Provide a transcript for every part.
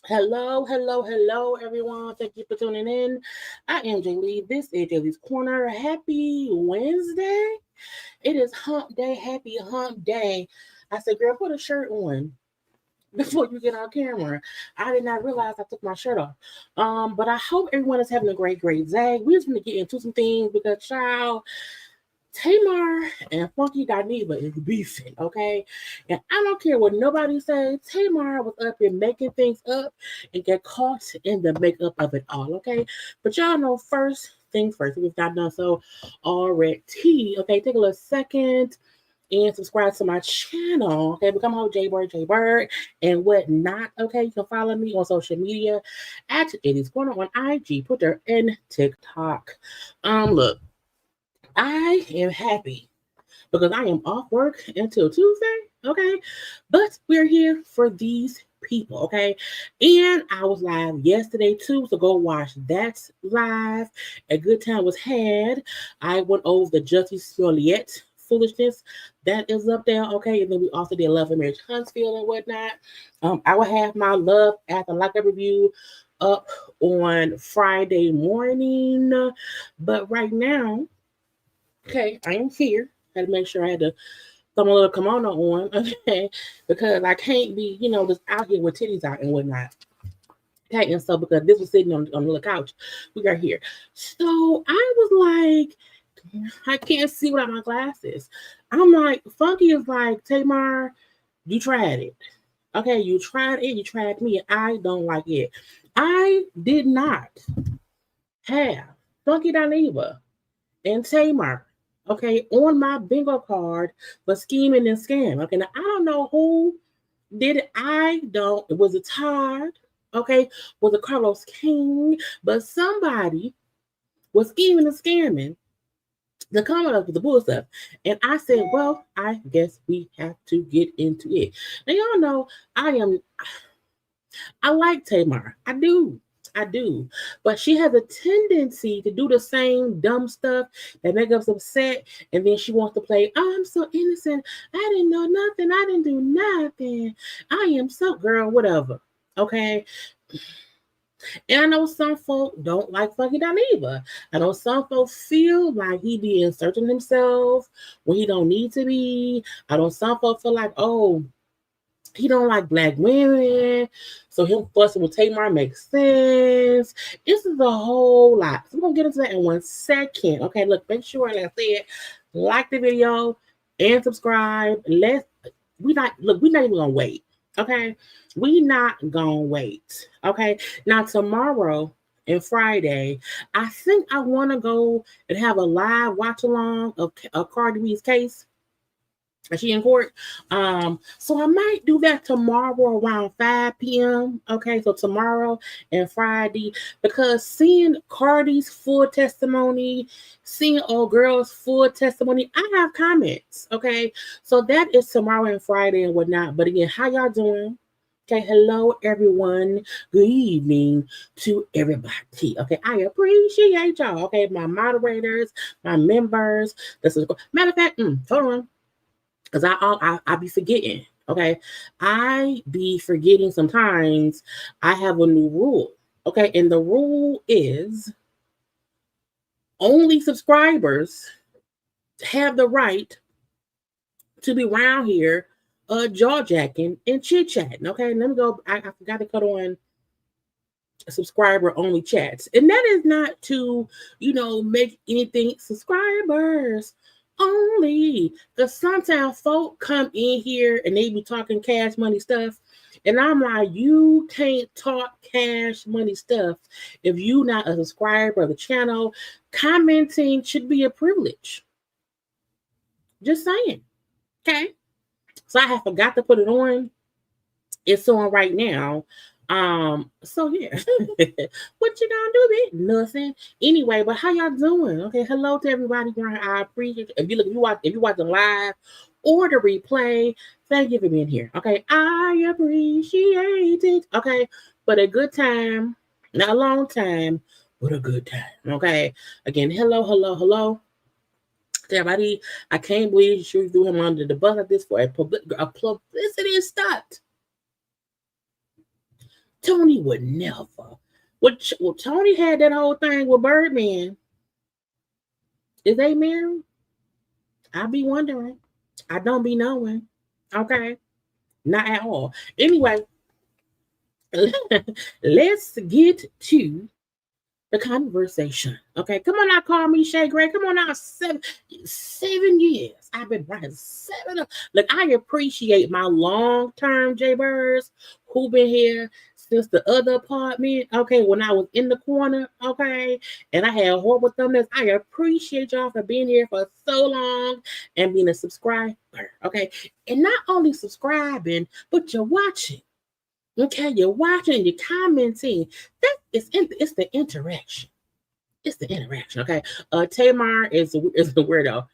Hello, everyone. Thank you for tuning in. I am Jaylee. This is Jaylee's Corner. Happy Wednesday. It is hump day. Happy hump day. I said, girl, put a shirt on before you get on camera. I did not realize I took my shirt off. But I hope everyone is having a great day. We're just going to get into some things because, child, Tamar and Funky Dineva is beefing, okay? And I don't care what nobody says. Tamar was up here making things up and get caught in the makeup of it all, okay? But y'all know first things first. If you've not done so already, okay? Take a little second and subscribe to my channel, okay? Become a whole JayBird, and whatnot, okay? You can follow me on social media at JayLeesCorner on IG, Twitter, and TikTok. Look. I am happy because I am off work until Tuesday, okay? But we're here for these people, okay? And I was live yesterday too, so go watch that live. A good time was had. I went over the Justice Smollett foolishness that is up there, okay? And then we also did Love and Marriage Huntsville and whatnot. I will have my Love at the Lockup review up on Friday morning, but right now, okay, I am here. Had to make sure I had to throw my little kimono on, okay, because I can't be, just out here with titties out and whatnot. Okay, and so because this was sitting on the little couch, we are here. So I was like, I can't see without my glasses. I'm like, Funky is like, Tamar, you tried it. Okay, you tried it, you tried me, and I don't like it. I did not have Funky Dineva and Tamar, okay, on my bingo card for scheming and scam. Okay, now I don't know who did it. Was it Todd? Okay, was it Carlos King? But somebody was scheming and scamming the comment up with the bull stuff. And I said, well, I guess we have to get into it. Now y'all know I like Tamar. I do. I do. But she has a tendency to do the same dumb stuff that make us upset. And then she wants to play, oh, I'm so innocent. I didn't know nothing. I didn't do nothing. I am so girl, whatever. Okay. And I know some folk don't like fucking Dineva. I know some folks feel like he be inserting himself when he don't need to be. I know some folks feel like, oh, he don't like black women, so him fussing with Tamar makes sense. This is a whole lot. So we're gonna get into that in 1 second. Okay, look, make sure, like I said, like the video and subscribe. We're not even gonna wait. Okay, we not gonna wait. Okay, now tomorrow and Friday, I think I want to go and have a live watch along of Cardi B's case. Is she in court? So I might do that tomorrow around 5 p.m. Okay, so tomorrow and Friday, because seeing Cardi's full testimony, seeing old girl's full testimony, I have comments. Okay, so that is tomorrow and Friday and whatnot. But again, how y'all doing? Okay, hello everyone. Good evening to everybody. Okay, I appreciate y'all. Okay, my moderators, my members. Matter of fact, hold on. Because I be forgetting, okay? I be forgetting sometimes. I have a new rule, okay? And the rule is only subscribers have the right to be around here jaw-jacking and chit-chatting, okay? Let me go. I forgot to cut on subscriber-only chats. And that is not to, make anything subscribers only, because sometimes folk come in here and they be talking cash money stuff, and I'm like, you can't talk cash money stuff if you not a subscriber of the channel. Commenting should be a privilege. Just saying. Okay, so I have forgot to put it on. It's on right now. So yeah. What you gonna do, bitch? Nothing. Anyway, but how y'all doing? Okay, hello to everybody. I appreciate it. If you watch the live or the replay, thank you for being here. Okay, I appreciate it. Okay, but a good time, not a long time, but a good time. Okay, again, hello to everybody. I can't believe she threw him under the bus like this for a publicity stunt. Tony would never. Well, Tony had that whole thing with Birdman. Is they married? I be wondering. I don't be knowing. Okay. Not at all. Anyway, let's get to the conversation. Okay. Come on now, call me Shay Gray. Come on now, 7 years. I've been writing 7. Look, I appreciate my long-term JayBirds who been here since the other apartment, okay, when I was in the corner, okay, and I had horrible thumbnails. I appreciate y'all for being here for so long and being a subscriber, okay, and not only subscribing, but you're watching, okay, you're watching and you're commenting. It's the interaction. It's the interaction, okay. Tamar is the weirdo.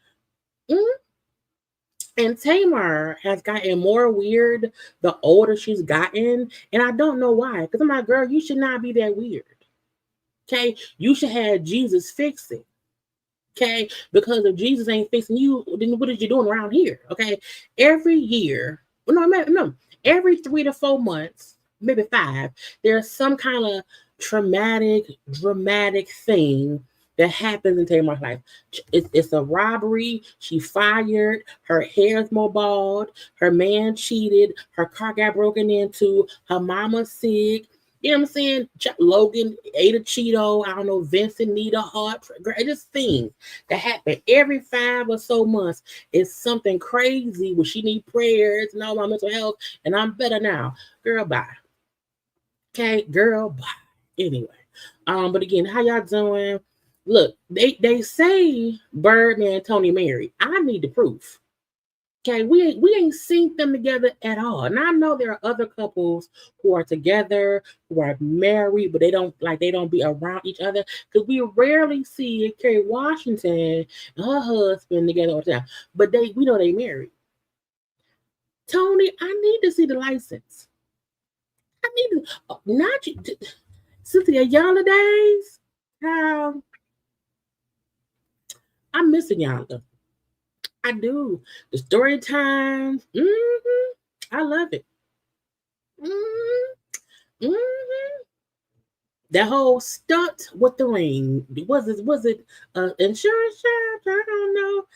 And Tamar has gotten more weird the older she's gotten. And I don't know why. Because I'm like, girl, you should not be that weird. Okay? You should have Jesus fix it. Okay? Because if Jesus ain't fixing you, then what are you doing around here? Okay? Every year, every 3 to 4 months, maybe 5, there's some kind of dramatic thing that happens in Tamar's life. It's a robbery. She fired. Her hair's more bald. Her man cheated. Her car got broken into. Her mama's sick. You know what I'm saying? Logan ate a Cheeto. I don't know. Vincent need a heart. Just things that happen every 5 or so months. It's something crazy where she need prayers and all my mental health. And I'm better now. Girl, bye. Okay, girl, bye. Anyway, but again, how y'all doing? Look, they say Birdman and Tony married. I need the proof. Okay, we ain't seen them together at all. And I know there are other couples who are together, who are married, but they don't be around each other. Because we rarely see Kerry Washington and her husband together all the time. But we know they married. Tony, I need to see the license. I need to not you Cynthia Yonder days. How I'm missing Yonder. I do. The story times. I love it. Mm-hmm. That whole stunt with the ring. Was it insurance charge? I don't know.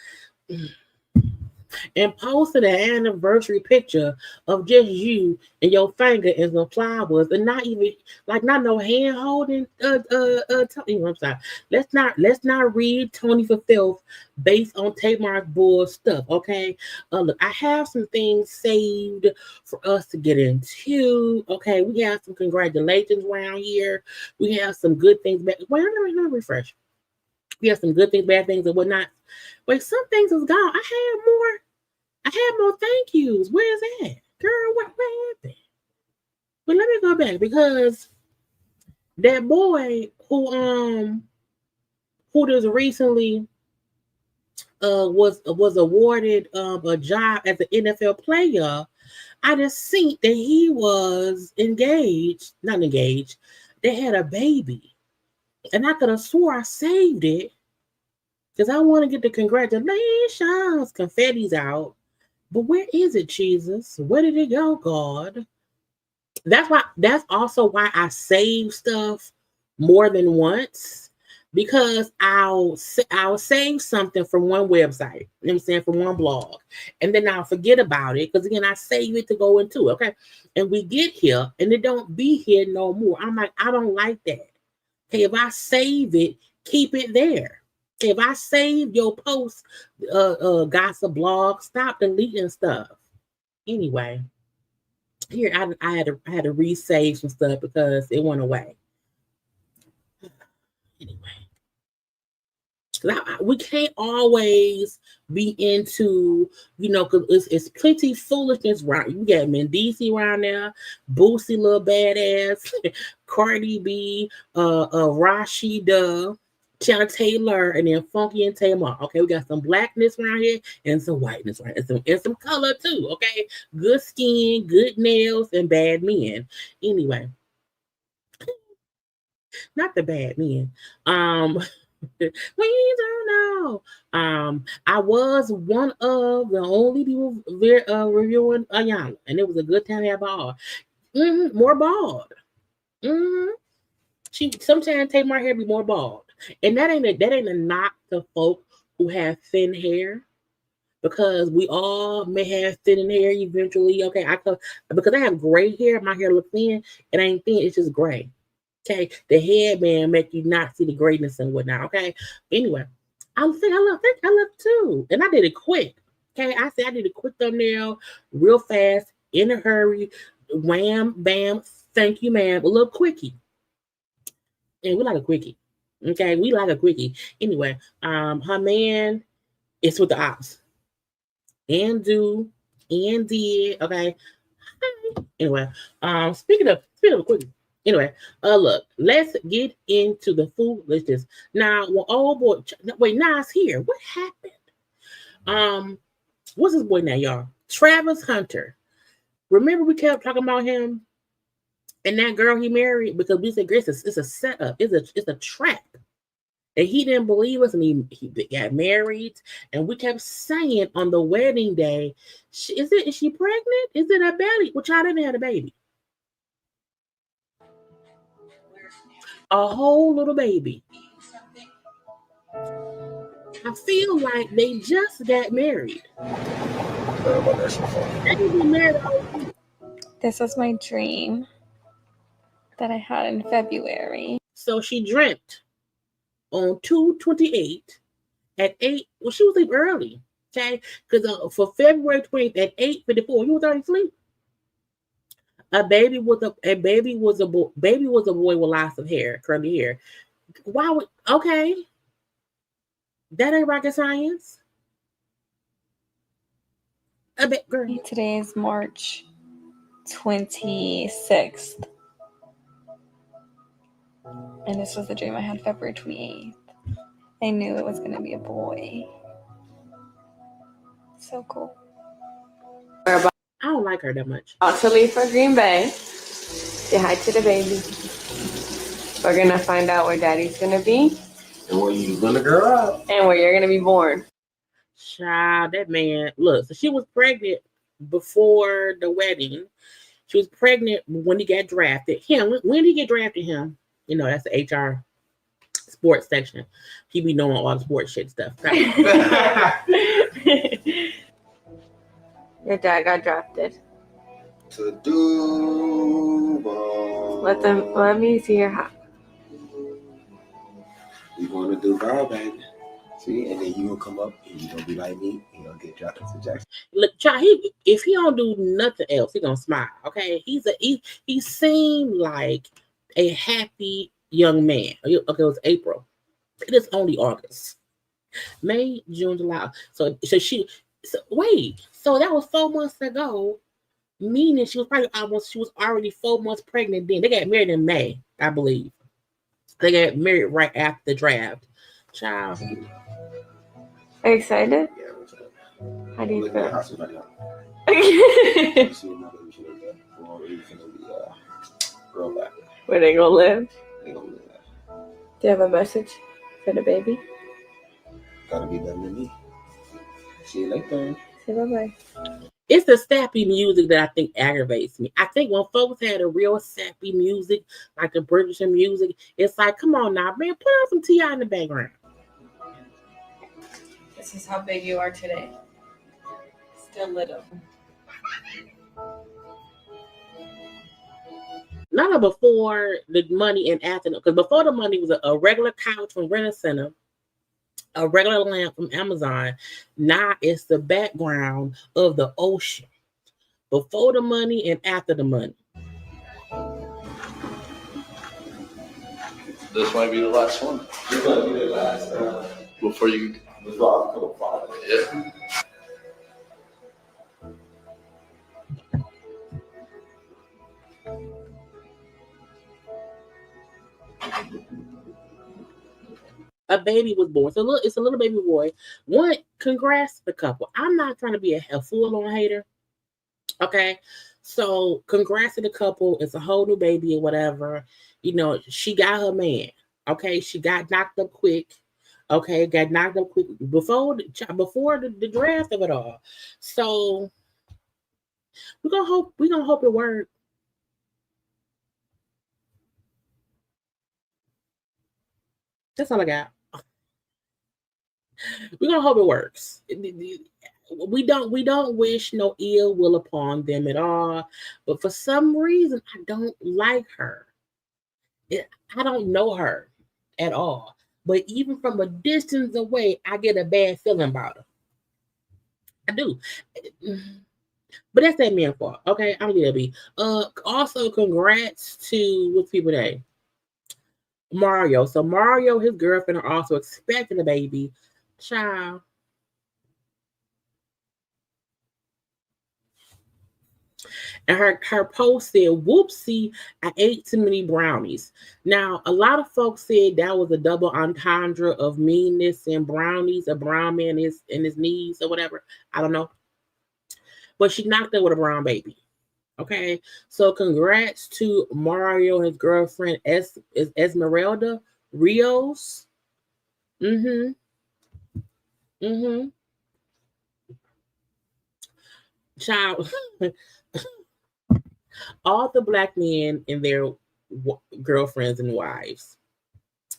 And posted an anniversary picture of just you and your finger and some flowers, and not even not no hand holding. I'm sorry. Let's not read Tony for filth based on Tamar's bull stuff. Okay. Look, I have some things saved for us to get into. Okay, we have some congratulations around here. We have some good things. Wait, let me refresh. We have some good things, bad things, and whatnot. Wait, some things is gone. I have more thank yous. Where's that? Girl, what happened? But let me go back because that boy who just recently was awarded a job as an NFL player, I just seen that he was not engaged. They had a baby. And I could have swore I saved it because I want to get the congratulations confetti's out. But where is it, Jesus? Where did it go, God? That's also why I save stuff more than once, because I'll save something from one website, you know what I'm saying, from one blog, and then I'll forget about it because again I save it to go into, okay, and we get here and it don't be here no more. I'm like, I don't like that. Okay, if I save it, keep it there. If I save your post, gossip blog, stop deleting stuff. Anyway, here I had to resave some stuff because it went away. Anyway, we can't always be into, because it's plenty foolishness around. You got Mendici around there, Boosie, little badass, Cardi B, Rasheeda, Teyana Taylor, and then Funky and Tamar. Okay, we got some blackness around here and some whiteness around here, and some color too. Okay, good skin, good nails, and bad men. Anyway, not the bad men. We don't know. I was one of the only people reviewing Ayana, and it was a good time to have all. More bald. She sometimes take my hair be more bald, and that ain't a knock to folk who have thin hair, because we all may have thin hair eventually. Okay, because I have gray hair, my hair looks thin. It ain't thin; it's just gray. Okay, the headband make you not see the greatness and whatnot. Okay, anyway, I think I look too, and I did it quick. Okay, I said I did a quick thumbnail, real fast, in a hurry, wham, bam, thank you, ma'am, a little quickie, and we like a quickie. Okay, we like a quickie. Anyway, her man is with the ops, and do and did. Okay, anyway, speaking of a quickie. Anyway, look, let's get into the foolishness. Now, well, oh boy, wait, Nas here. What happened? What's his boy now, y'all? Travis Hunter. Remember we kept talking about him and that girl he married, because we said, Grace, it's a setup. It's a trap. And he didn't believe us, and he got married. And we kept saying on the wedding day, is she pregnant? Is it a baby? Which I didn't have a baby. A whole little baby. I feel like they just got married. They been married already. This was my dream that I had in February. So she dreamt on 2/28 at 8. Well, she was asleep early. Okay, because for February 20th at 8:54, you was already asleep. A baby was a boy. Baby was a boy with lots of hair, curly hair. Why would okay? That ain't rocket science. I bet, girl. Today is March 26th. And this was the dream I had February 28th. I knew it was going to be a boy. So cool. I don't like her that much. About to leave for Green Bay. Say hi to the baby. We're going to find out where daddy's going to be. And where you going to grow up. And where you're going to be born. Child, that man. Look, so she was pregnant before the wedding. She was pregnant when he got drafted. When did he get drafted him? You know, that's the HR sports section. He be knowing all the sports shit stuff. Your dad got drafted. To Duval. Let me see your hat. You going to Duval, baby. See, and then you gonna come up and you gonna be like me, and you'll get drafted to Jackson. Look, child, if he don't do nothing else, he gonna smile. Okay, he seemed like a happy young man. Okay, it was April. It is only August, May, June, July. So wait. So that was 4 months ago. Meaning she was already 4 months pregnant then. They got married in May, I believe. They got married right after the draft. Child. Are you excited? Yeah, I'm excited. How do you feel? Where they gonna live? They gonna live. Do you have a message for the baby? Gotta be better than me. See you later. Say bye-bye. It's the sappy music that I think aggravates me. I think when folks had a real sappy music, like the British music, it's like, come on now, man, put on some T.I. in the background. This is how big you are today. Still little. Not before the money and after, because before the money was a regular couch from Rent Center, a regular lamp from Amazon. Now it's the background of the ocean. Before the money and after the money. This might be the last one. This might be the last Before you. before I become a father. Yeah. A baby was born. So it's a little baby boy. One, congrats to the couple. I'm not trying to be a full-on hater. Okay. So congrats to the couple. It's a whole new baby or whatever. You know, she got her man. Okay. She got knocked up quick. Okay. Got knocked up quick before the draft of it all. So we're gonna hope it works. That's all I got. We're gonna hope it works. We don't wish no ill will upon them at all. But for some reason, I don't like her. I don't know her at all. But even from a distance away, I get a bad feeling about her. I do. But that's that man fault. Okay, I'm gonna be. Also, congrats to what's people name? Mario. So Mario, his girlfriend are also expecting a baby. Child. And her post said, whoopsie, I ate too many brownies. Now, a lot of folks said that was a double entendre of meanness and brownies, a brown man in his knees or whatever. I don't know. But she knocked up with a brown baby. Okay. So congrats to Mario and his girlfriend Esmeralda Rios. Child. All the black men and their girlfriends and wives.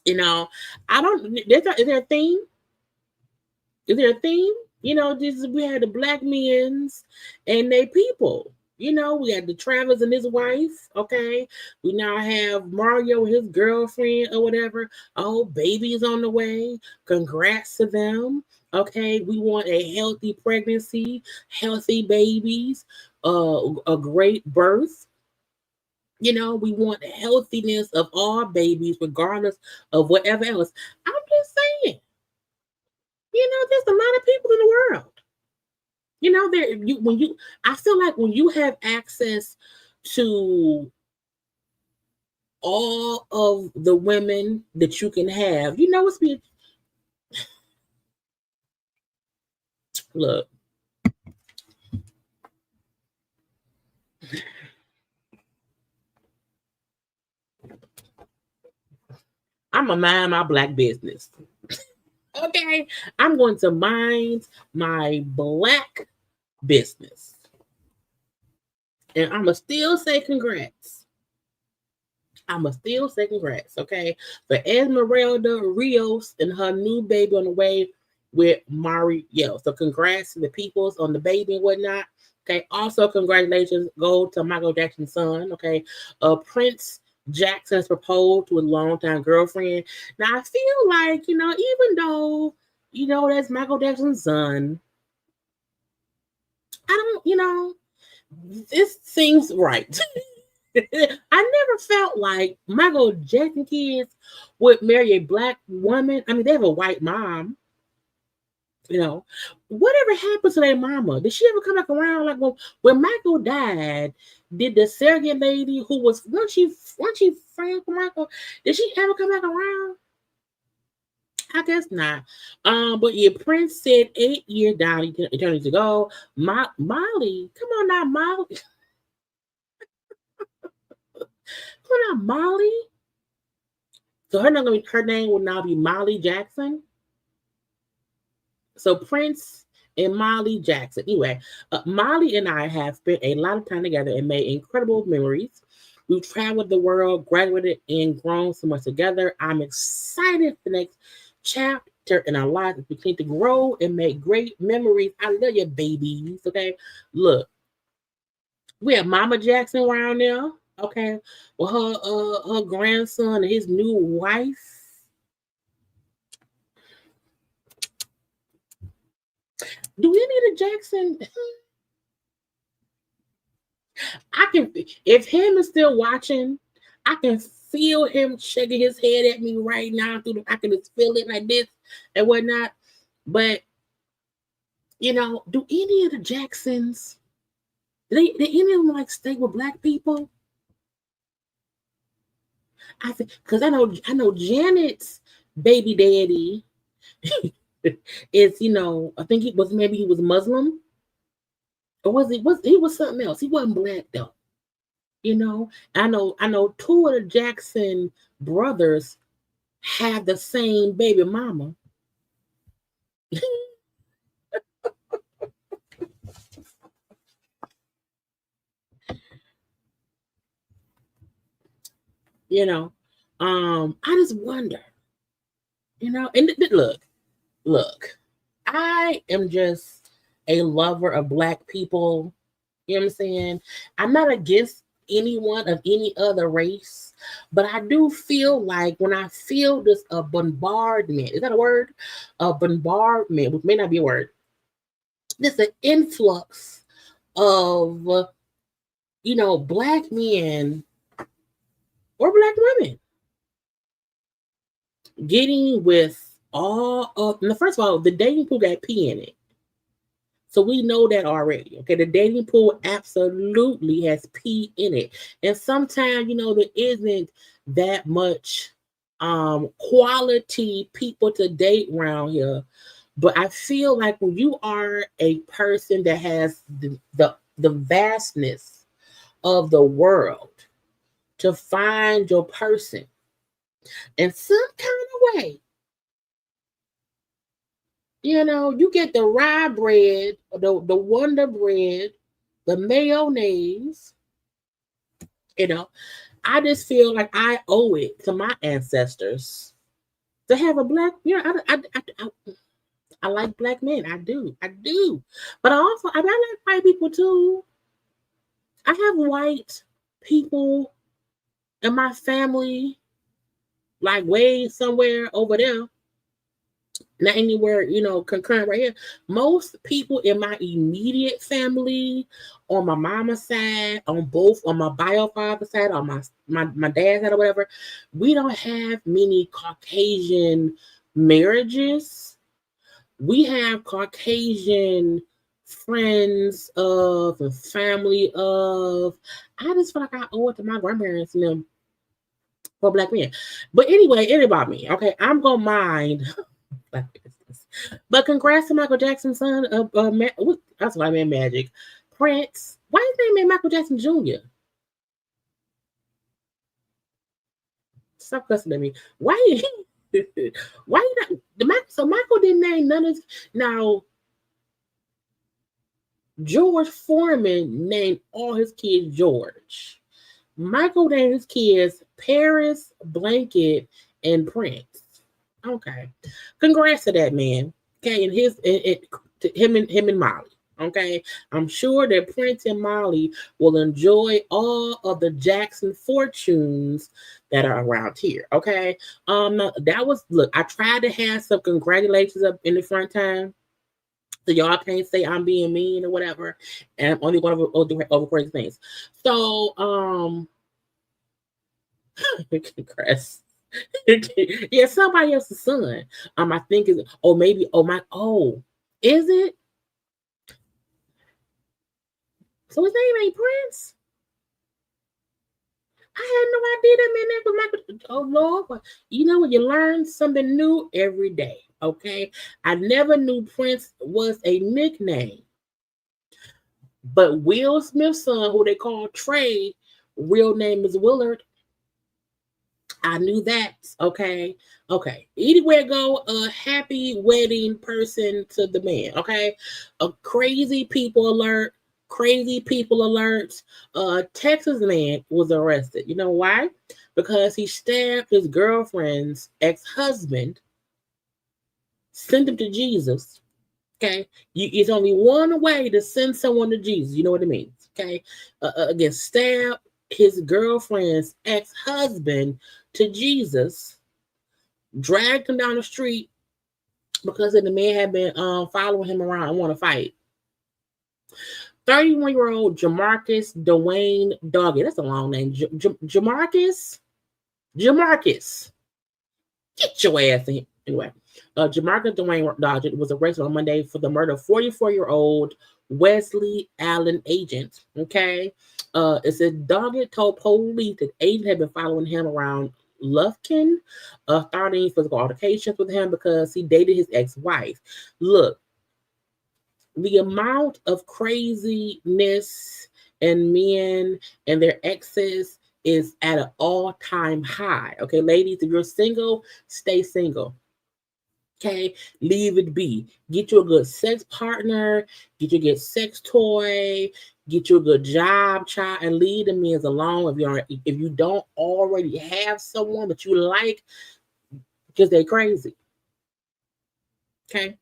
You know, is there a theme? Is there a theme? You know, we had the black men's and their people. You know, we had the Travis and his wife. Okay. We now have Mario and his girlfriend or whatever. Oh, baby's on the way. Congrats to them. Okay. We want a healthy pregnancy, healthy babies, a great birth. You know, we want the healthiness of all babies, regardless of whatever else. I'm just saying, you know, there's a lot of people in the world. You know, I feel like when you have access to all of the women that you can have, you know, look. I'm gonna mind my black business. Okay, I'm going to mind my black business, and I'm gonna still say congrats. Okay, for Esmeralda Rios and her new baby on the way with Mario. So congrats to the peoples on the baby and whatnot. Okay, also congratulations go to Michael Jackson's son. Okay, Prince Jackson has proposed to his longtime girlfriend. Now I feel like, you know, even though, you know, that's Michael Jackson's son, I don't, you know, this seems right. I never felt like Michael Jackson kids would marry a black woman. I mean, they have a white mom. You know, whatever happened to their mama? Did she ever come back around? Like when Michael died, did the surrogate lady who was once she friends with Michael, did she ever come back around? I guess not. But yeah, Prince said 8 years down eternity ago. Molly, come on now, Molly. Come on now, Molly. So her name will now be Molly Jackson. So Prince and Molly Jackson. Anyway, Molly and I have spent a lot of time together and made incredible memories. We've traveled the world, graduated, and grown so much together. I'm excited for the next chapter in our lives. We continue to grow and make great memories. I love you, babies. Okay, look, we have Mama Jackson around there. Okay, well, her grandson and his new wife. Do we need a Jackson? I can, if him is still watching, I can feel him shaking his head at me right now. I can just feel it like this and whatnot. But, you know, do any of the Jacksons, did any of them like stay with black people? I think, because I know Janet's baby daddy is, you know, I think he was Muslim, or he was something else. He wasn't black though. You know, I know two of the Jackson brothers have the same baby mama. You know, I just wonder, you know, and look, I am just a lover of black people. You know what I'm saying? I'm not against anyone of any other race, but I do feel like when I feel this bombardment, is that a word? A bombardment, which may not be a word. There's an influx of, you know, black men or black women getting with all of, first of all, the dating pool got pee in it. So we know that already. Okay, the dating pool absolutely has pee in it. And sometimes, you know, there isn't that much quality people to date around here. But I feel like when you are a person that has the vastness of the world to find your person in some kind of way, you know, you get the rye bread, the Wonder Bread, the mayonnaise. You know, I just feel like I owe it to my ancestors to have a black. You know, I like black men. I do. But I like white people too. I have white people in my family, like way somewhere over there. Not anywhere, you know, concurrent right here. Most people in my immediate family, on my mama's side, on my bio father side, on my dad's side or whatever, we don't have many Caucasian marriages. We have Caucasian friends of and family of. I just feel like I owe it to my grandparents and them for black men. But anyway, it about me. Okay, I'm gonna mind black business. But congrats to Michael Jackson's son of that's what I meant, Magic. Prince. Why is his name Michael Jackson Jr.? Stop cussing at me. Why why you not so Michael didn't name none of his now George Foreman named all his kids George. Michael named his kids Paris, Blanket, and Prince. Okay. Congrats to that man. Okay, and him and Molly. Okay. I'm sure that Prince and Molly will enjoy all of the Jackson fortunes that are around here. Okay. That was look, I tried to have some congratulations up in the front time. So y'all can't say I'm being mean or whatever. And I'm only going to over crazy things. So congrats. Yeah, somebody else's son. I think is is it? So his name ain't Prince? I had no idea that man was Michael. Oh Lord. You know what? You learn something new every day. Okay. I never knew Prince was a nickname. But Will Smith's son, who they call Trey, real name is Willard. I knew that. Okay. Okay. Anywhere go, a happy wedding person to the man. Okay. A crazy people alert. Crazy people alerts. Texas man was arrested. You know why? Because he stabbed his girlfriend's ex-husband, sent him to Jesus. Okay, it's only one way to send someone to Jesus. You know what it means. Okay, again, stab his girlfriend's ex-husband to Jesus, dragged him down the street because the man had been following him around and want to fight. 31-year-old Jamarcus Dwayne Doggett. That's a long name. Jamarcus. Get your ass in here. Anyway, Jamarcus Dwayne Doggett was arrested on Monday for the murder of 44-year-old Wesley Allen agent. Okay. It said Doggett told police that agent had been following him around Lufkin, starting physical altercations with him because he dated his ex-wife. Look, the amount of craziness in men and their exes is at an all-time high. Okay, ladies, if you're single, stay single. Okay, leave it be. Get you a good sex partner, get you a good sex toy, get you a good job, child, and leave the men alone if you don't already have someone that you like, because they're crazy. Okay.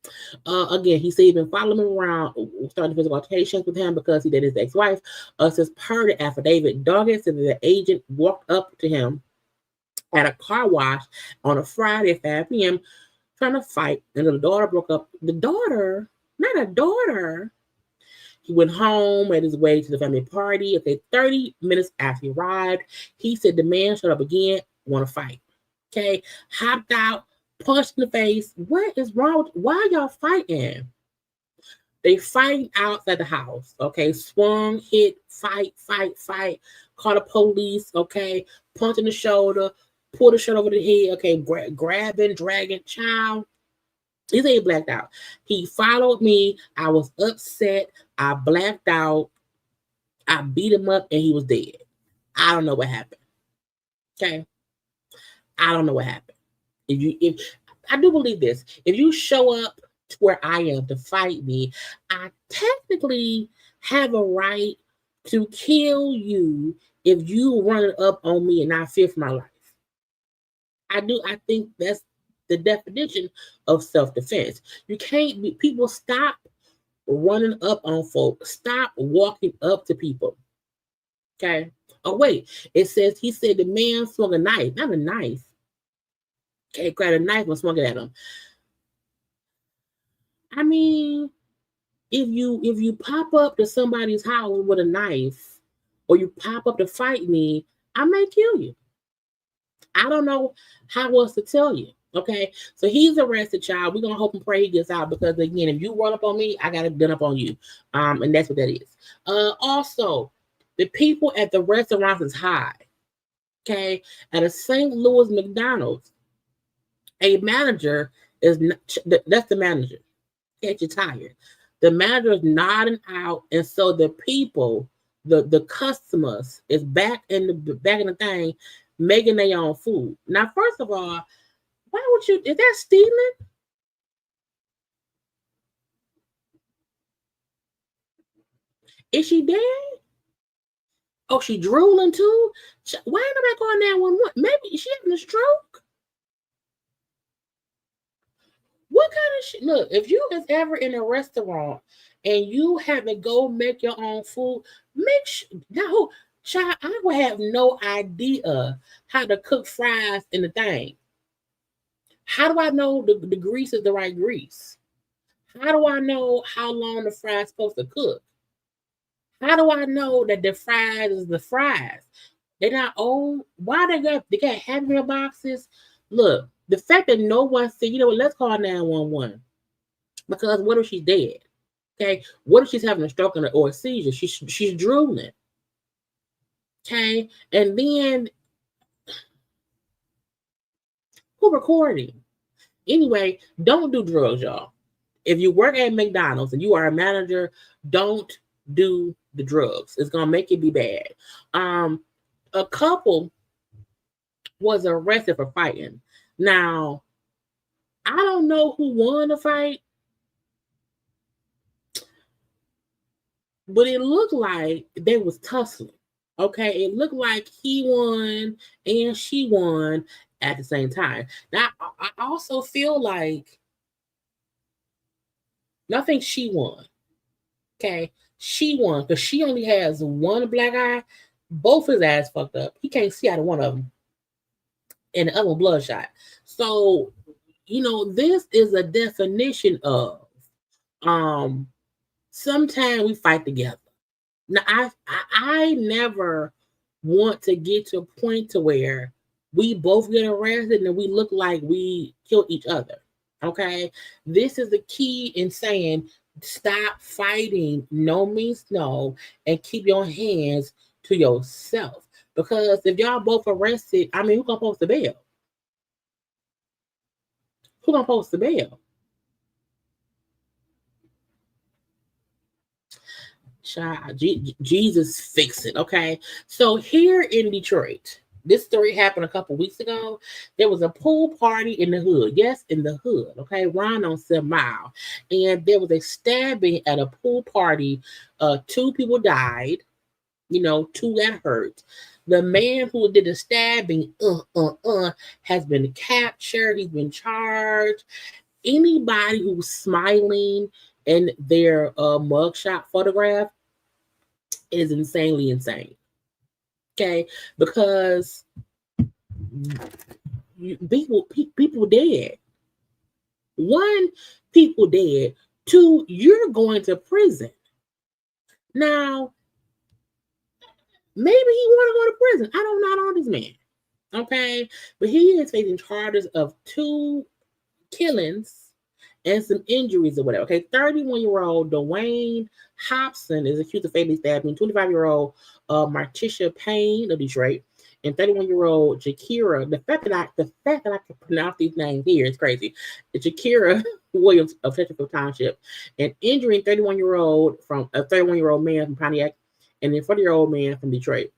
Again, he said he'd been following him around, starting physical altercations with him because he dated his ex-wife. Says per the affidavit, Doggett said that the agent walked up to him at a car wash on a Friday at 5 p.m. trying to fight, and the daughter broke up. The daughter, not a daughter. He went home, made his way to the family party. Okay, 30 minutes after he arrived, he said the man showed up again, want to fight. Okay, hopped out, punched in the face. What is wrong? Why y'all fighting? They fighting outside the house. Okay, swung, hit, fight. Called the police. Okay, punch in the shoulder, pulled the shirt over the head. Okay, grabbing, dragging, child. He said he blacked out. He followed me. I was upset. I blacked out. I beat him up, and he was dead. I don't know what happened. Okay, I don't know what happened. If I do believe this, if you show up to where I am to fight me, I technically have a right to kill you if you run it up on me and I fear for my life. I think that's the definition of self-defense. You can't be, people stop running up on folks. Stop walking up to people. Okay. Oh, wait. It says he said the man swung a knife, not a knife. Okay, grabbed a knife and swung it at him. I mean, if you pop up to somebody's house with a knife, or you pop up to fight me, I may kill you. I don't know how else to tell you. Okay, so he's arrested, child. We're gonna hope and pray he gets out because again, if you run up on me, I gotta gun up on you. And that's what that is. Also, the people at the restaurants is high. Okay, at a St. Louis McDonald's, a manager is that's the manager. Get you tired. The manager is nodding out, and so the people, the customers, is back in the thing, making their own food. Now, first of all, why would you? Is that stealing? Is she dead? Oh, she drooling too? Why ain't nobody going 911? Maybe she having a stroke? What kind of shit? Look, if you is ever in a restaurant and you have to go make your own food, make sure. No, child, I would have no idea how to cook fries in the thing. How do I know the grease is the right grease? How do I know how long the fries supposed to cook? How do I know that the fries is the fries? They're not old. Why they got heavier boxes? Look, the fact that no one said, you know what, let's call 911. Because what if she's dead? Okay. What if she's having a stroke or a seizure? She's drooling. Okay. And then who recording? Anyway, don't do drugs, y'all. If you work at McDonald's and you are a manager, don't do the drugs. It's gonna make it be bad. A couple was arrested for fighting. Now, I don't know who won the fight, but it looked like they was tussling. Okay, it looked like he won and she won at the same time. Now, I also feel like I think she won. Okay, she won because she only has one black eye. Both his eyes fucked up. He can't see out of one of them, and the other one bloodshot. So, this is a definition of sometimes we fight together. Now, I never want to get to a point to where we both get arrested and we look like we killed each other. Okay, this is the key in saying stop fighting. No means no, and keep your hands to yourself. Because if y'all both arrested, I mean, who gonna post the bail? Who gonna post the bail? Child, Jesus fix it. Okay, so here in Detroit, this story happened a couple weeks ago. There was a pool party in the hood. Yes, in the hood. Okay, Ron on 7 Mile, and there was a stabbing at a pool party. 2 people died. 2 got hurt. The man who did the stabbing, has been captured. He's been charged. Anybody who's smiling in their mugshot photograph is insanely insane. Okay, because people dead. 1, people dead. 2, you're going to prison. Now, maybe he want to go to prison. I don't know this man. Okay, but he is facing charges of 2 killings and some injuries or whatever. Okay, 31-year-old Dwayne Hobson is accused of fatally stabbing 25-year-old Martisha Payne of Detroit and 31-year-old Jakira. The fact that I can pronounce these names here is crazy. Jakira Williams of Chesterfield Township, and injuring 31-year-old man from Pontiac, and a 40-year-old man from Detroit.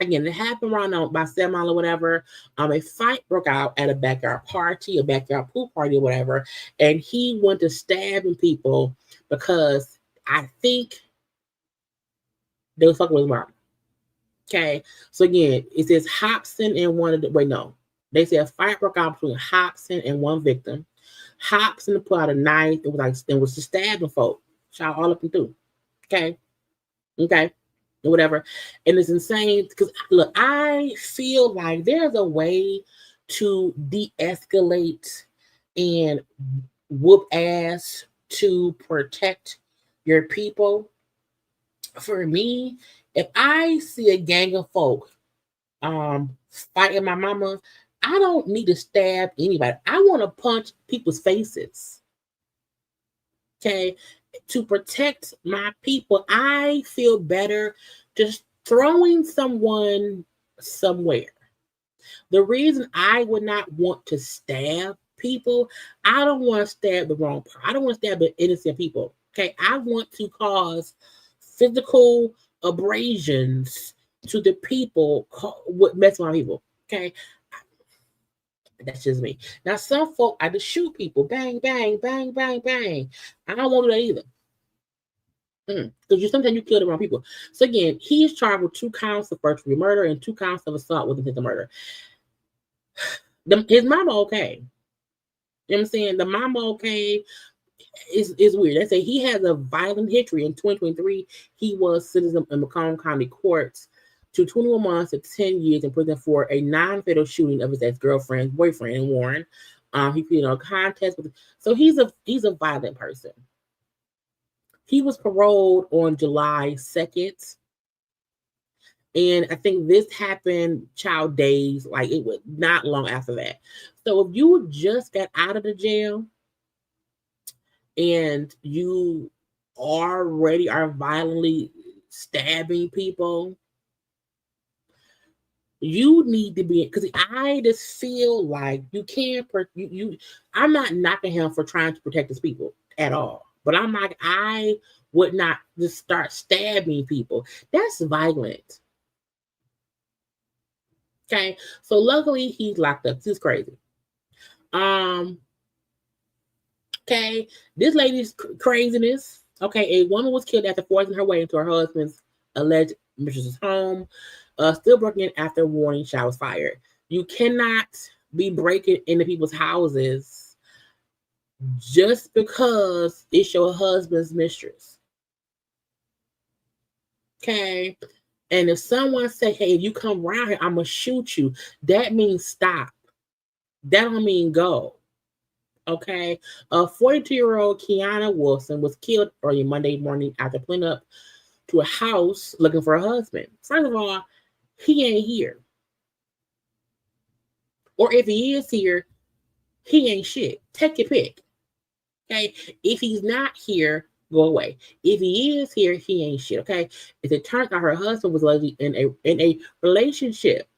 Again, it happened around by 7 Mile or whatever. A fight broke out at a backyard party, a backyard pool party or whatever, and he went to stabbing people because I think they was fucking with his mom. Okay, so again, it says Hobson and one of the they said a fight broke out between Hobson and one victim. Hobson pulled out a knife. It was just stabbing folk, shot all up and through. Okay. Whatever. And it's insane because look, I feel like there's a way to de-escalate and whoop ass to protect your people. For me, if I see a gang of folk fighting my mama, I don't need to stab anybody. I want to punch people's faces. Okay, to protect my people, I feel better just throwing someone somewhere. The reason I would not want to stab people, I don't want to stab the wrong person. I don't want to stab the innocent people. Okay, I want to cause physical abrasions to the people what mess with my people. Okay, that's just me. Now, some folk, I just shoot people, bang, bang, bang, bang, bang. I don't want to do that either. Because sometimes you kill the wrong people. So again, he is charged with 2 counts of first degree murder and 2 counts of assault with intent to murder. His mama okay. You know what I'm saying? The mama okay is weird. They say he has a violent history. In 2023, he was sentenced in Macomb County courts to 21 months to 10 years in prison for a non-fatal shooting of his ex-girlfriend's boyfriend in Warren. He pleaded on a contest with. So he's a violent person. He was paroled on July 2nd. And I think this happened child days, like it was not long after that. So if you just got out of the jail and you already are violently stabbing people, you need to be, because I just feel like you can't, I'm not knocking him for trying to protect his people at all. But I'm like, I would not just start stabbing people. That's violent. Okay, so luckily he's locked up. This is crazy. Okay, this lady's craziness. Okay, a woman was killed after forcing her way into her husband's alleged mistress's home. Still breaking in after a warning shot was fired. You cannot be breaking into people's houses just because it's your husband's mistress. Okay. And if someone say, hey, if you come around here, I'm going to shoot you, that means stop. That don't mean go. Okay. A 42-year-old Kiana Wilson was killed early Monday morning after pulling up to a house looking for a husband. First of all, he ain't here. Or if he is here, he ain't shit. Take your pick. Okay. If he's not here, go away. If he is here, he ain't shit. Okay. As it turns out, her husband was allegedly in a relationship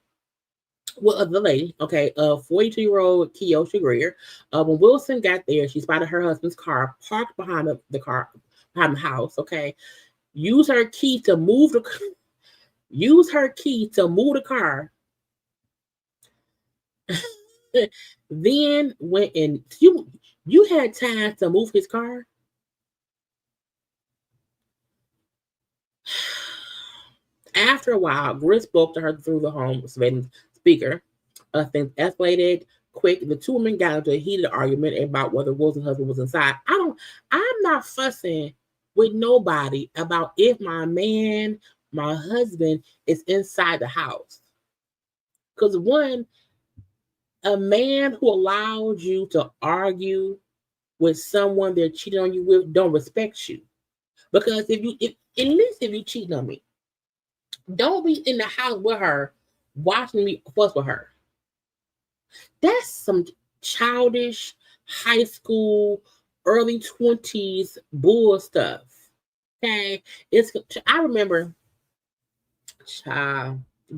with the lady. Okay, 42-year-old Keosha Greer. When Wilson got there, she spotted her husband's car parked behind the house. Okay, use her key to move the car. Then went in. You had time to move his car. After a while, Greer spoke to her through the home surveillance speaker. Things escalated quick. The 2 women got into a heated argument about whether Wilson's husband was inside. I'm not fussing with nobody about if my husband is inside the house. Because one, a man who allowed you to argue with someone they're cheating on you with don't respect you. Because at least if you cheating on me, don't be in the house with her watching me fuss with her. That's some childish high school, early 20s bull stuff. Okay, I remember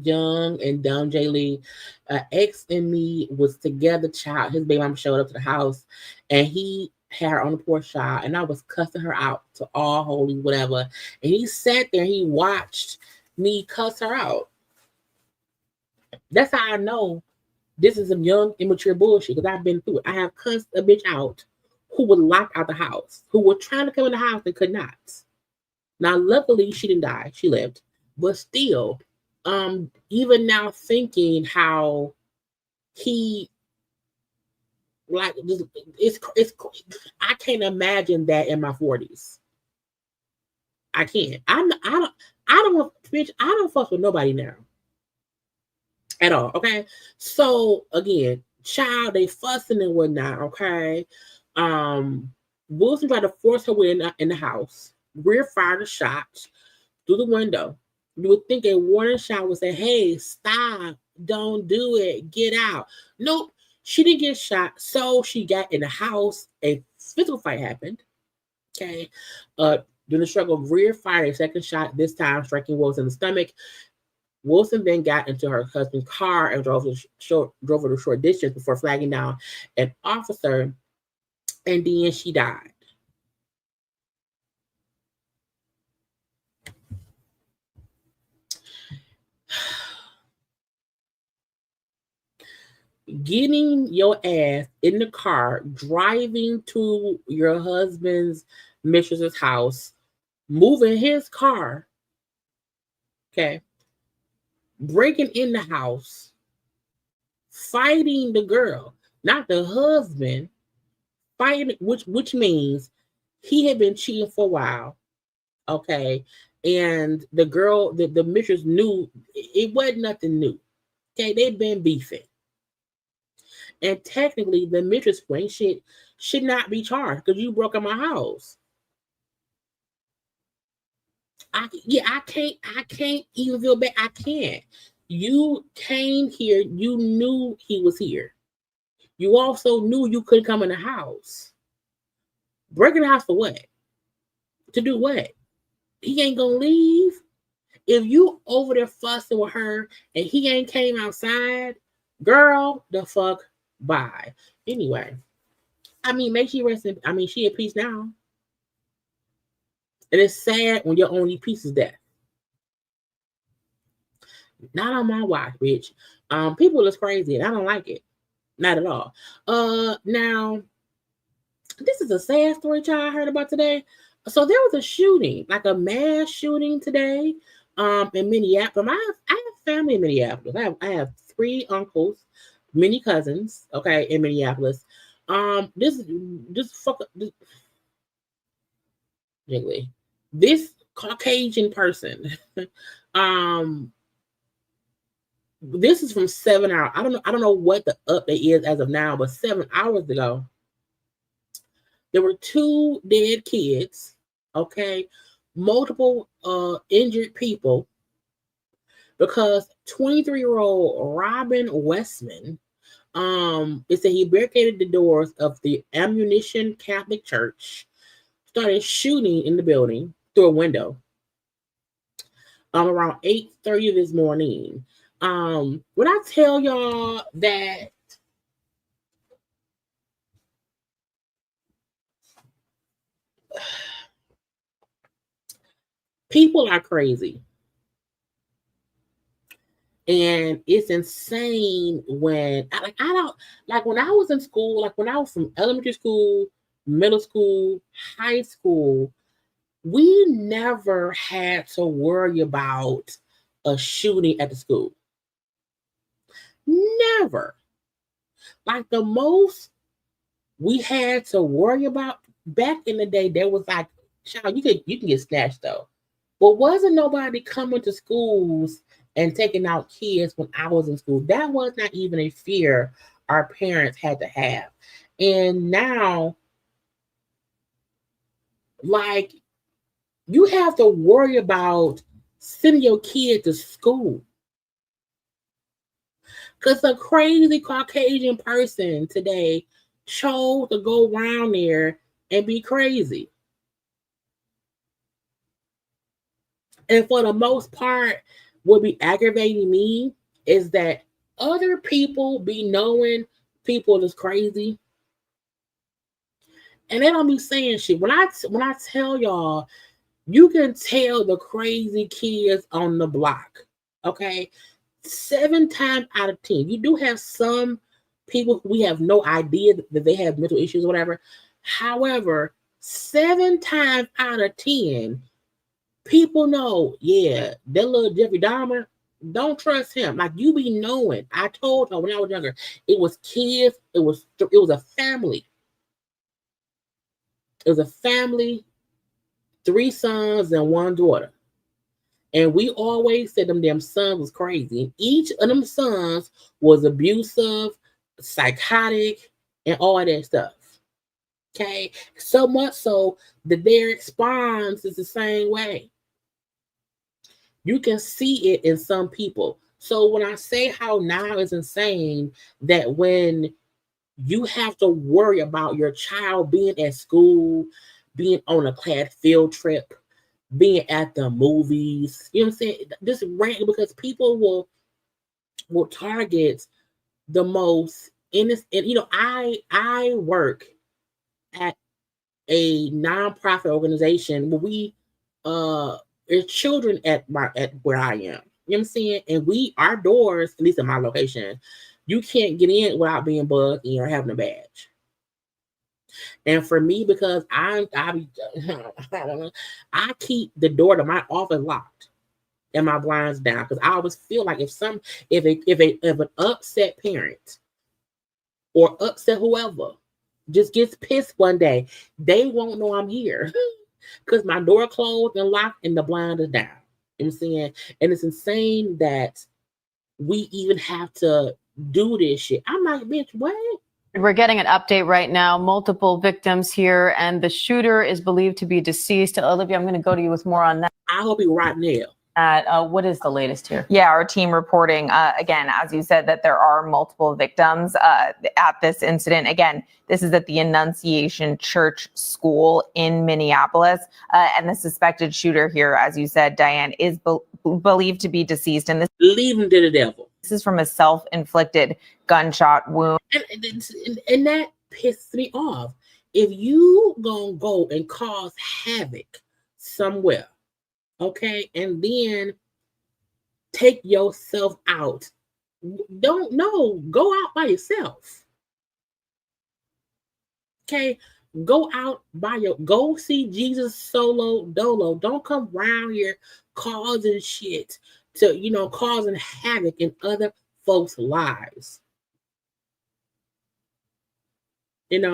young and dumb Jaylee, ex and me was together. His baby mama showed up to the house, and he had her on the porch, and I was cussing her out to all holy whatever. And he sat there and he watched me cuss her out. That's how I know this is some young, immature bullshit, because I've been through it. I have cussed a bitch out who was locked out the house, who was trying to come in the house and could not. Now, luckily, she didn't die. She lived. But still, even now thinking how he, like, it's I can't imagine that in my 40s. I can't. I don't fuck with nobody now. At all, okay? So again, child, they fussing and whatnot, okay? Wilson tried to force her way in the house. Greer fired a shot through the window. You would think a warning shot would say, hey, stop, Don't do it. Get out. Nope. She didn't get shot. So she got in the house. A physical fight happened. Okay. During the struggle, Greer fired a second shot, this time striking Wilson in the stomach. Wilson then got into her husband's car and drove her a short distance before flagging down an officer, and then she died. Getting your ass in the car, driving to your husband's mistress's house, moving his car, okay, breaking in the house, fighting the girl, not the husband, fighting, which means he had been cheating for a while, okay, and the girl, the mistress knew it wasn't nothing new, okay, they'd been beefing. And technically, the mistress wing shit should not be charged because you broke in my house. I can't even feel bad. I can't. You came here. You knew he was here. You also knew you couldn't come in the house. Breaking the house for what? To do what? He ain't gonna leave. If you over there fussing with her and he ain't came outside, girl, the fuck. Bye. Anyway, I mean, make she rest in. I mean, she at peace now. And it's sad when your only peace is death. Not on my watch, bitch. People is crazy, and I don't like it. Not at all. Now, this is a sad story, child, I heard about today. So there was a shooting, like a mass shooting today, in Minneapolis. I have family in Minneapolis. I have 3 uncles, many cousins, okay, in Minneapolis. This Caucasian person, this is from 7 hours. I don't know what the update is as of now, but 7 hours ago, there were 2 dead kids, okay, multiple injured people, because 23-year-old Robin Westman, it said he barricaded the doors of the Ammunition Catholic Church, started shooting in the building through a window around 8:30 this morning. When I tell y'all that people are crazy, and it's insane when when I was in school, like when I was from elementary school, middle school, high school, we never had to worry about a shooting at the school. Never. Like the most we had to worry about back in the day, there was like, child, you can get snatched though. But wasn't nobody coming to schools and taking out kids when I was in school. That was not even a fear our parents had to have. And now, like, you have to worry about sending your kid to school. Because a crazy Caucasian person today chose to go around there and be crazy. And for the most part, what be aggravating me is that other people be knowing people is crazy, and they don't be saying shit. When I tell y'all, you can tell the crazy kids on the block. Okay, 7 times out of 10, you do have some people who we have no idea that they have mental issues or whatever. However, 7 times out of 10. People know, yeah, that little Jeffrey Dahmer, don't trust him. Like, you be knowing. I told her when I was younger, it was kids, it was a family. It was a family, 3 sons and 1 daughter. And we always said them damn sons was crazy. And each of them sons was abusive, psychotic, and all that stuff. Okay? So much so that their response is the same way. You can see it in some people. So when I say how now is insane, that when you have to worry about your child being at school, being on a class field trip, being at the movies, you know what I'm saying? This rant, because people will target the most innocent. And I work at a nonprofit organization where we there's children at where I am. You know what I'm saying? And our doors, at least in my location, you can't get in without being bugged in or having a badge. And for me, because I keep the door to my office locked and my blinds down, because I always feel like if an upset parent or upset whoever just gets pissed one day, they won't know I'm here because my door closed and locked and the blind is down. You know what I'm saying? And it's insane that we even have to do this shit. I'm like, bitch, what? We're getting an update right now. Multiple victims here, and the shooter is believed to be deceased. Olivia, I'm going to go to you with more on that. I hope he right now. What is the latest here? Yeah, our team reporting, again, as you said, that there are multiple victims at this incident. Again, this is at the Annunciation Church School in Minneapolis. And the suspected shooter here, as you said, Diane, is believed to be deceased. And this Leave him to the devil. This is from a self-inflicted gunshot wound. And that pisses me off. If you gonna go and cause havoc somewhere, okay, and then take yourself out, go out by yourself. Okay, go see Jesus solo dolo. Don't come around here causing shit causing havoc in other folks' lives. And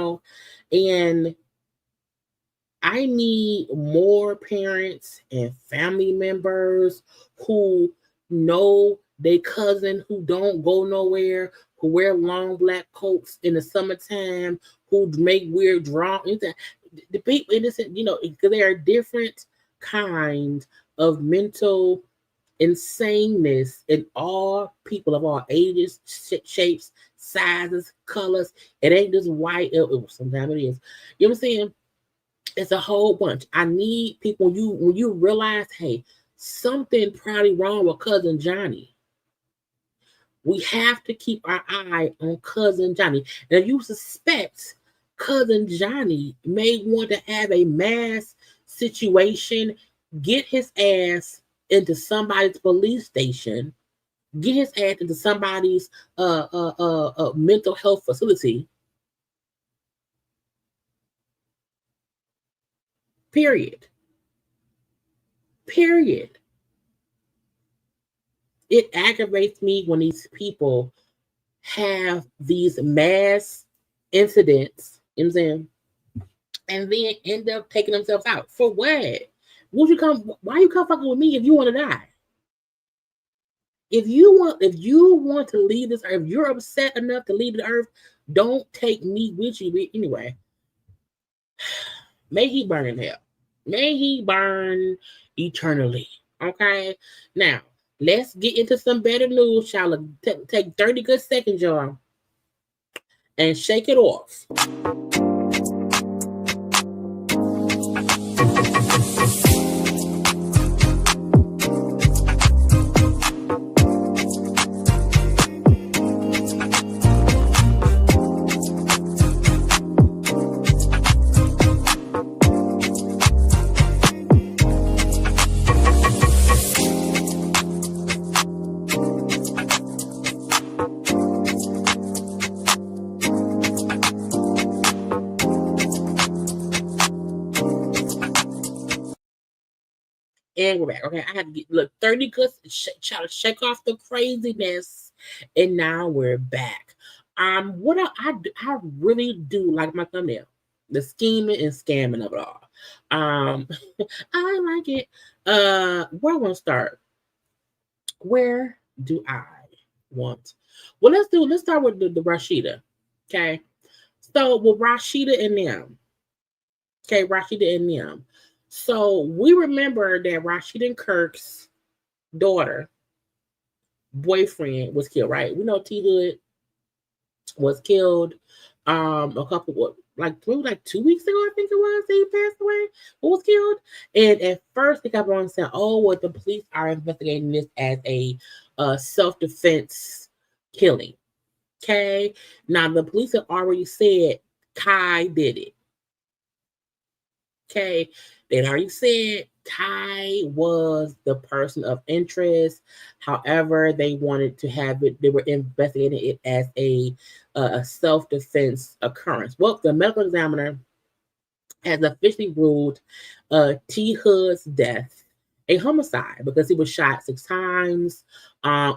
I need more parents and family members who know their cousin who don't go nowhere, who wear long black coats in the summertime, who make weird drawings. The people innocent, because there are different kinds of mental insaneness in all people of all ages, shapes, sizes, colors. It ain't just white. Sometimes it is. You know what I'm saying? It's a whole bunch. I need people, when you realize, hey, something probably wrong with cousin Johnny. We have to keep our eye on cousin Johnny. Now, if you suspect cousin Johnny may want to have a mass situation, get his ass into somebody's police station, get his ass into somebody's mental health facility. Period. It aggravates me when these people have these mass incidents, you know what I'm saying, and then end up taking themselves out. For what? Why you come fucking with me if you want to die? If you want to leave this earth, if you're upset enough to leave the earth, don't take me with you. Anyway, may he burn in hell. May he burn eternally. Okay? Now, let's get into some better news, y'all. Take 30 good seconds, y'all, and shake it off. And we're back. Okay, I had to get 30 good, try to shake off the craziness, and now we're back. What I really do like my thumbnail, the scheming and scamming of it all. I like it. Where I want to start? Where do I want? Well, let's start with the Rasheeda. Okay, so with Rasheeda and them. Okay, Rasheeda and them. So we remember that Rasheeda and Kirk's daughter boyfriend was killed, right? We know T Hood was killed a couple like 2 weeks ago, I think it was, that he passed away, who was killed. And at first they kept on saying, oh, well, the police are investigating this as a self-defense killing. Okay. Now the police have already said Kai did it. Okay. They'd already said Kai was the person of interest. However, they wanted to have it, they were investigating it as a self-defense occurrence. Well, the medical examiner has officially ruled T. Hood's death a homicide because he was shot 6 times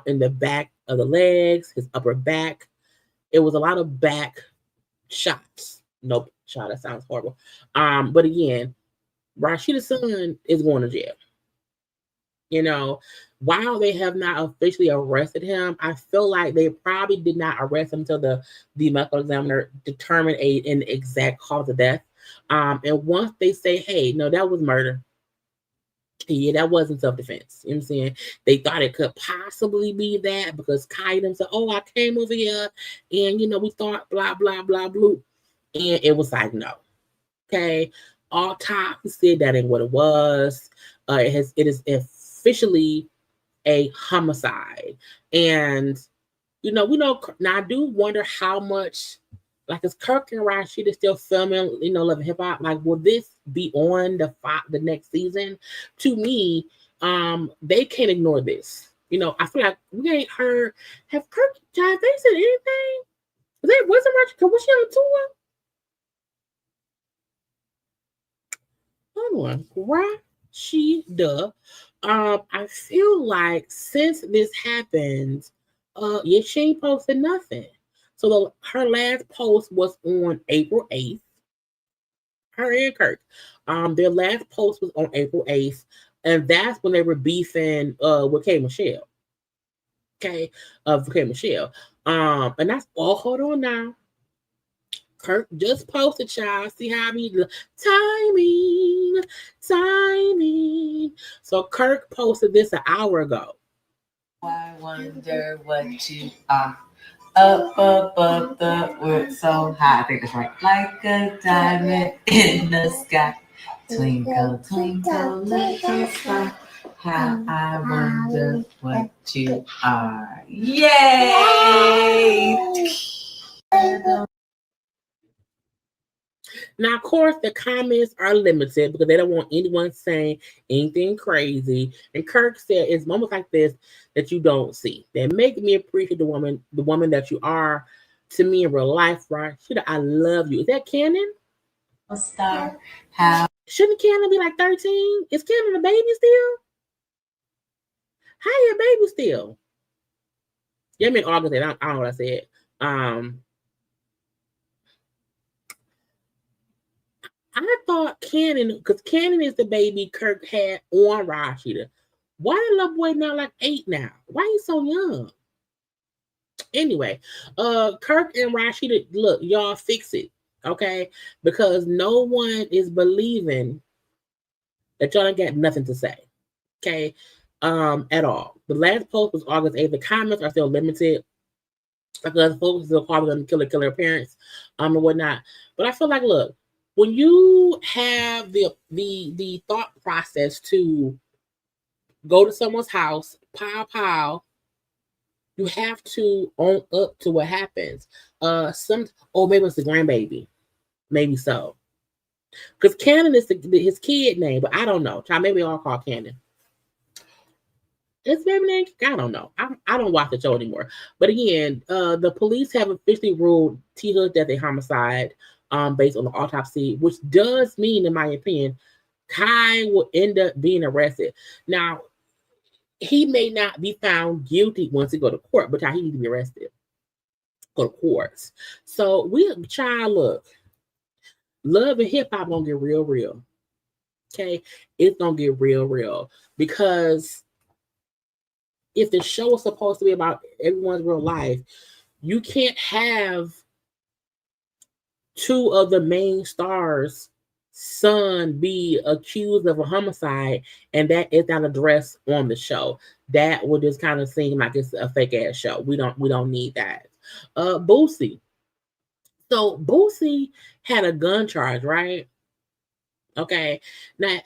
in the back of the legs, his upper back. It was a lot of back shots. Nope, shot, that sounds horrible. But again, Rasheeda's son is going to jail. You know, while they have not officially arrested him, I feel like they probably did not arrest him until the medical examiner determined an exact cause of death. And once they say, hey, no, that was murder. Yeah, that wasn't self-defense. You know what I'm saying? They thought it could possibly be that because Kai them said, oh, I came over here and, you know, we thought blah, blah, blah, blah. And it was like, no. Okay. Autopsy said that ain't what it was. It is officially a homicide. And, you know, now I do wonder how much, like, is Kirk and Rasheeda still filming, you know, Love and Hip Hop? Like, will this be on the next season? To me, they can't ignore this. You know, I feel like we ain't heard, have Kirk, have they said anything? Wasn't she on tour? Rasheeda, I feel like since this happened, yeah, she ain't posted nothing. So her last post was on April 8th. Her and Kirk. Their last post was on April 8th, and that's when they were beefing with K Michelle. Okay, K Michelle. And that's all. Hold on now. Kirk just posted, child. See how I mean? Timing. So Kirk posted this an hour ago. I wonder what you are. Up above the world so high. I think that's right. Like a diamond in the sky. Twinkle, twinkle, little star. How I wonder what you are. Yay! Now, of course, the comments are limited because they don't want anyone saying anything crazy. And Kirk said, it's moments like this that you don't see. They make me appreciate the woman that you are to me in real life, right? I love you. Is that canon? A star. How? Shouldn't Cannon be like 13? Is Cannon a baby still? How you a baby still? Yeah, I mean August. I don't know what I said. I thought Cannon, because Cannon is the baby Kirk had on Rasheeda. Why the little boy not like 8 now? Why he so young? Anyway, Kirk and Rasheeda, look, y'all fix it, okay? Because no one is believing that y'all ain't got nothing to say, okay? At all. The last post was August 8th. The comments are still limited because folks are still probably going to kill their parents, and whatnot. But I feel like, look, when you have the thought process to go to someone's house, pow, you have to own up to what happens. Maybe it's the grandbaby. Maybe so. Because Cannon is his kid name, but I don't know. Maybe I'll call Cannon. His baby name? I don't know. I don't watch the show anymore. But again, the police have officially ruled T. Hood death a homicide based on the autopsy, which does mean, in my opinion, Kai will end up being arrested. Now, he may not be found guilty once he go to court, but he needs to be arrested. Go to courts. So look, Love and Hip Hop gonna get real. Okay, it's gonna get real because if the show is supposed to be about everyone's real life, you can't have 2 of the main stars son be accused of a homicide and that is not addressed on the show. That would just kind of seem like it's a fake ass show. We don't need that. Boosie. So Boosie had a gun charge, right? Okay. Now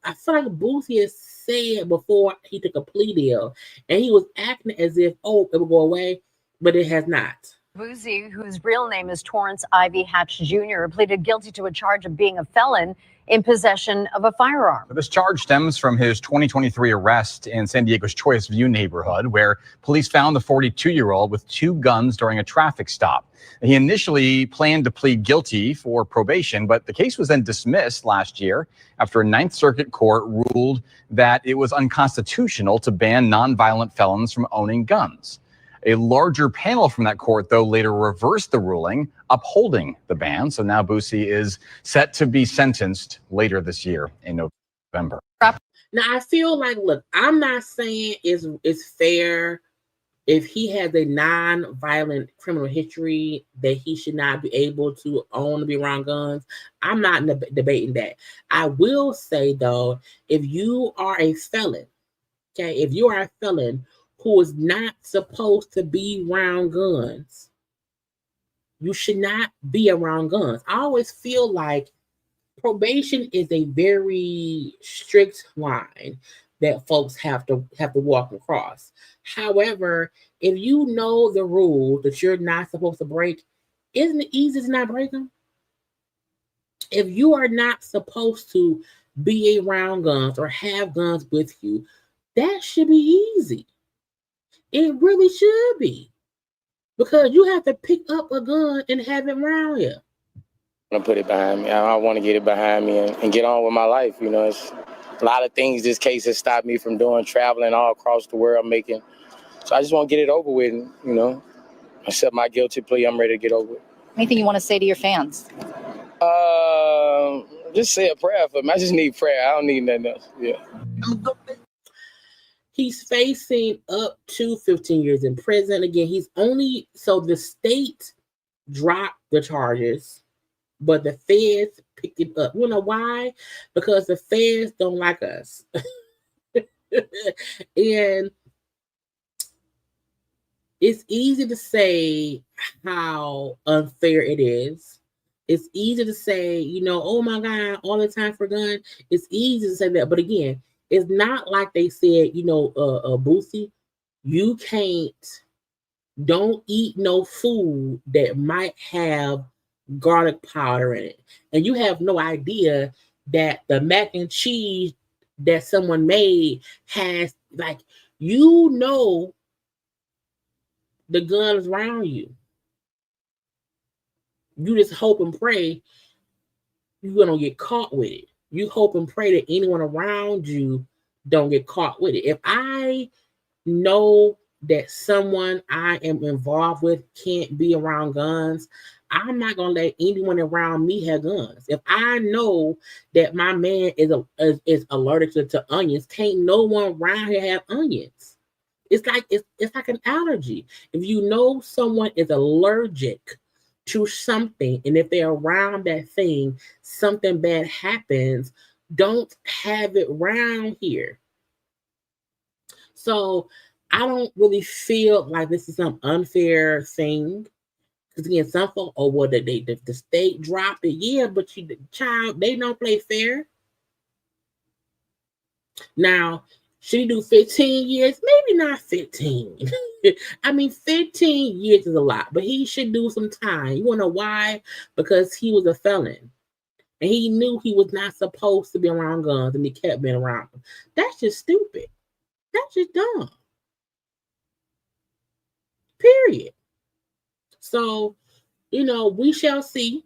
I feel like Boosie has said before he took a plea deal, and he was acting as if, oh, it will go away, but it has not. Boosie, whose real name is Torrance Ivy Hatch Jr., pleaded guilty to a charge of being a felon in possession of a firearm. This charge stems from his 2023 arrest in San Diego's Choice View neighborhood, where police found the 42-year-old with 2 guns during a traffic stop. He initially planned to plead guilty for probation, but the case was then dismissed last year after a Ninth Circuit court ruled that it was unconstitutional to ban nonviolent felons from owning guns. A larger panel from that court, though, later reversed the ruling, upholding the ban. So now Boosie is set to be sentenced later this year in November. Now, I feel like, look, I'm not saying it's fair if he has a non-violent criminal history that he should not be able to own or be around guns. I'm not debating that. I will say, though, if you are a felon, okay, if you are a felon who is not supposed to be around guns, you should not be around guns. I always feel like probation is a very strict line that folks have to walk across. However, if you know the rules that you're not supposed to break, isn't it easy to not break them? If you are not supposed to be around guns or have guns with you, that should be easy. It really should be. Because you have to pick up a gun and have it around here. I put it behind me. I want to get it behind me and get on with my life. You know, it's a lot of things this case has stopped me from doing, traveling all across the world making. So I just want to get it over with and, you know, accept my guilty plea. I'm ready to get over it. Anything you want to say to your fans? Just say a prayer for me. I just need prayer. I don't need nothing else. Yeah. He's facing up to 15 years in prison. Again, so the state dropped the charges, but the feds picked it up. You know why? Because the feds don't like us. And it's easy to say how unfair it is. It's easy to say, you know, oh my God, all the time for gun. It's easy to say that. But again, it's not like they said, you know, Boosie, you don't eat no food that might have garlic powder in it. And you have no idea that the mac and cheese that someone made has, like, you know, the gun is around you. You just hope and pray you're going to get caught with it. You hope and pray that anyone around you don't get caught with it. If I know that someone I am involved with can't be around guns, I'm not going to let anyone around me have guns. If I know that my man is allergic to onions, can't no one around here have onions. It's like an allergy. If you know someone is allergic to something, and if they're around that thing, something bad happens, don't have it around here. So I don't really feel like this is some unfair thing. Because again, some folks, oh, well, the state dropped it. Yeah, but they don't play fair. Now, should he do 15 years? Maybe not 15. I mean, 15 years is a lot, but he should do some time. You want to know why? Because he was a felon. And he knew he was not supposed to be around guns, and he kept being around them. That's just stupid. That's just dumb. Period. So, you know, we shall see.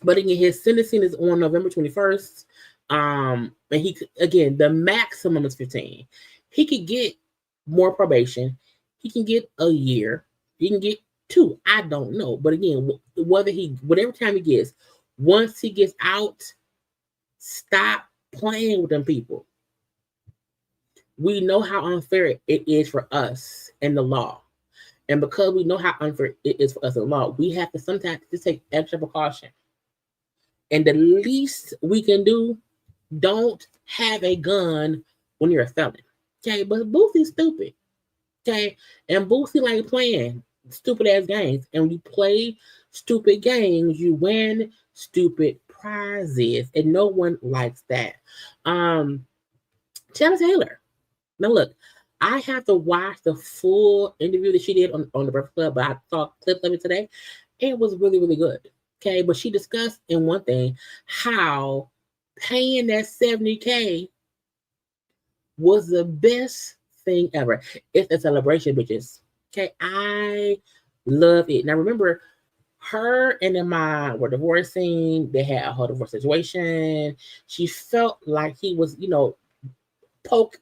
But again, his sentencing is on November 21st. And the maximum is 15. He could get more probation. He can get a year. He can get 2. I don't know. But again, whatever time he gets, once he gets out, stop playing with them people. We know how unfair it is for us and the law. And because we know how unfair it is for us in the law, we have to sometimes just take extra precaution. And the least we can do, don't have a gun when you're a felon. Okay, but Boosie's stupid. Okay, and Boosie like playing stupid ass games. And when you play stupid games, you win stupid prizes. And no one likes that. Teyana Taylor. Now look, I have to watch the full interview that she did on the Breakfast Club, but I saw clips of it today. It was really, really good. Okay, but she discussed in one thing how paying that $70K was the best thing ever. It's a celebration, bitches. Okay, I love it. Now remember, her and Iman were divorcing. They had a whole divorce situation. She felt like he was, poke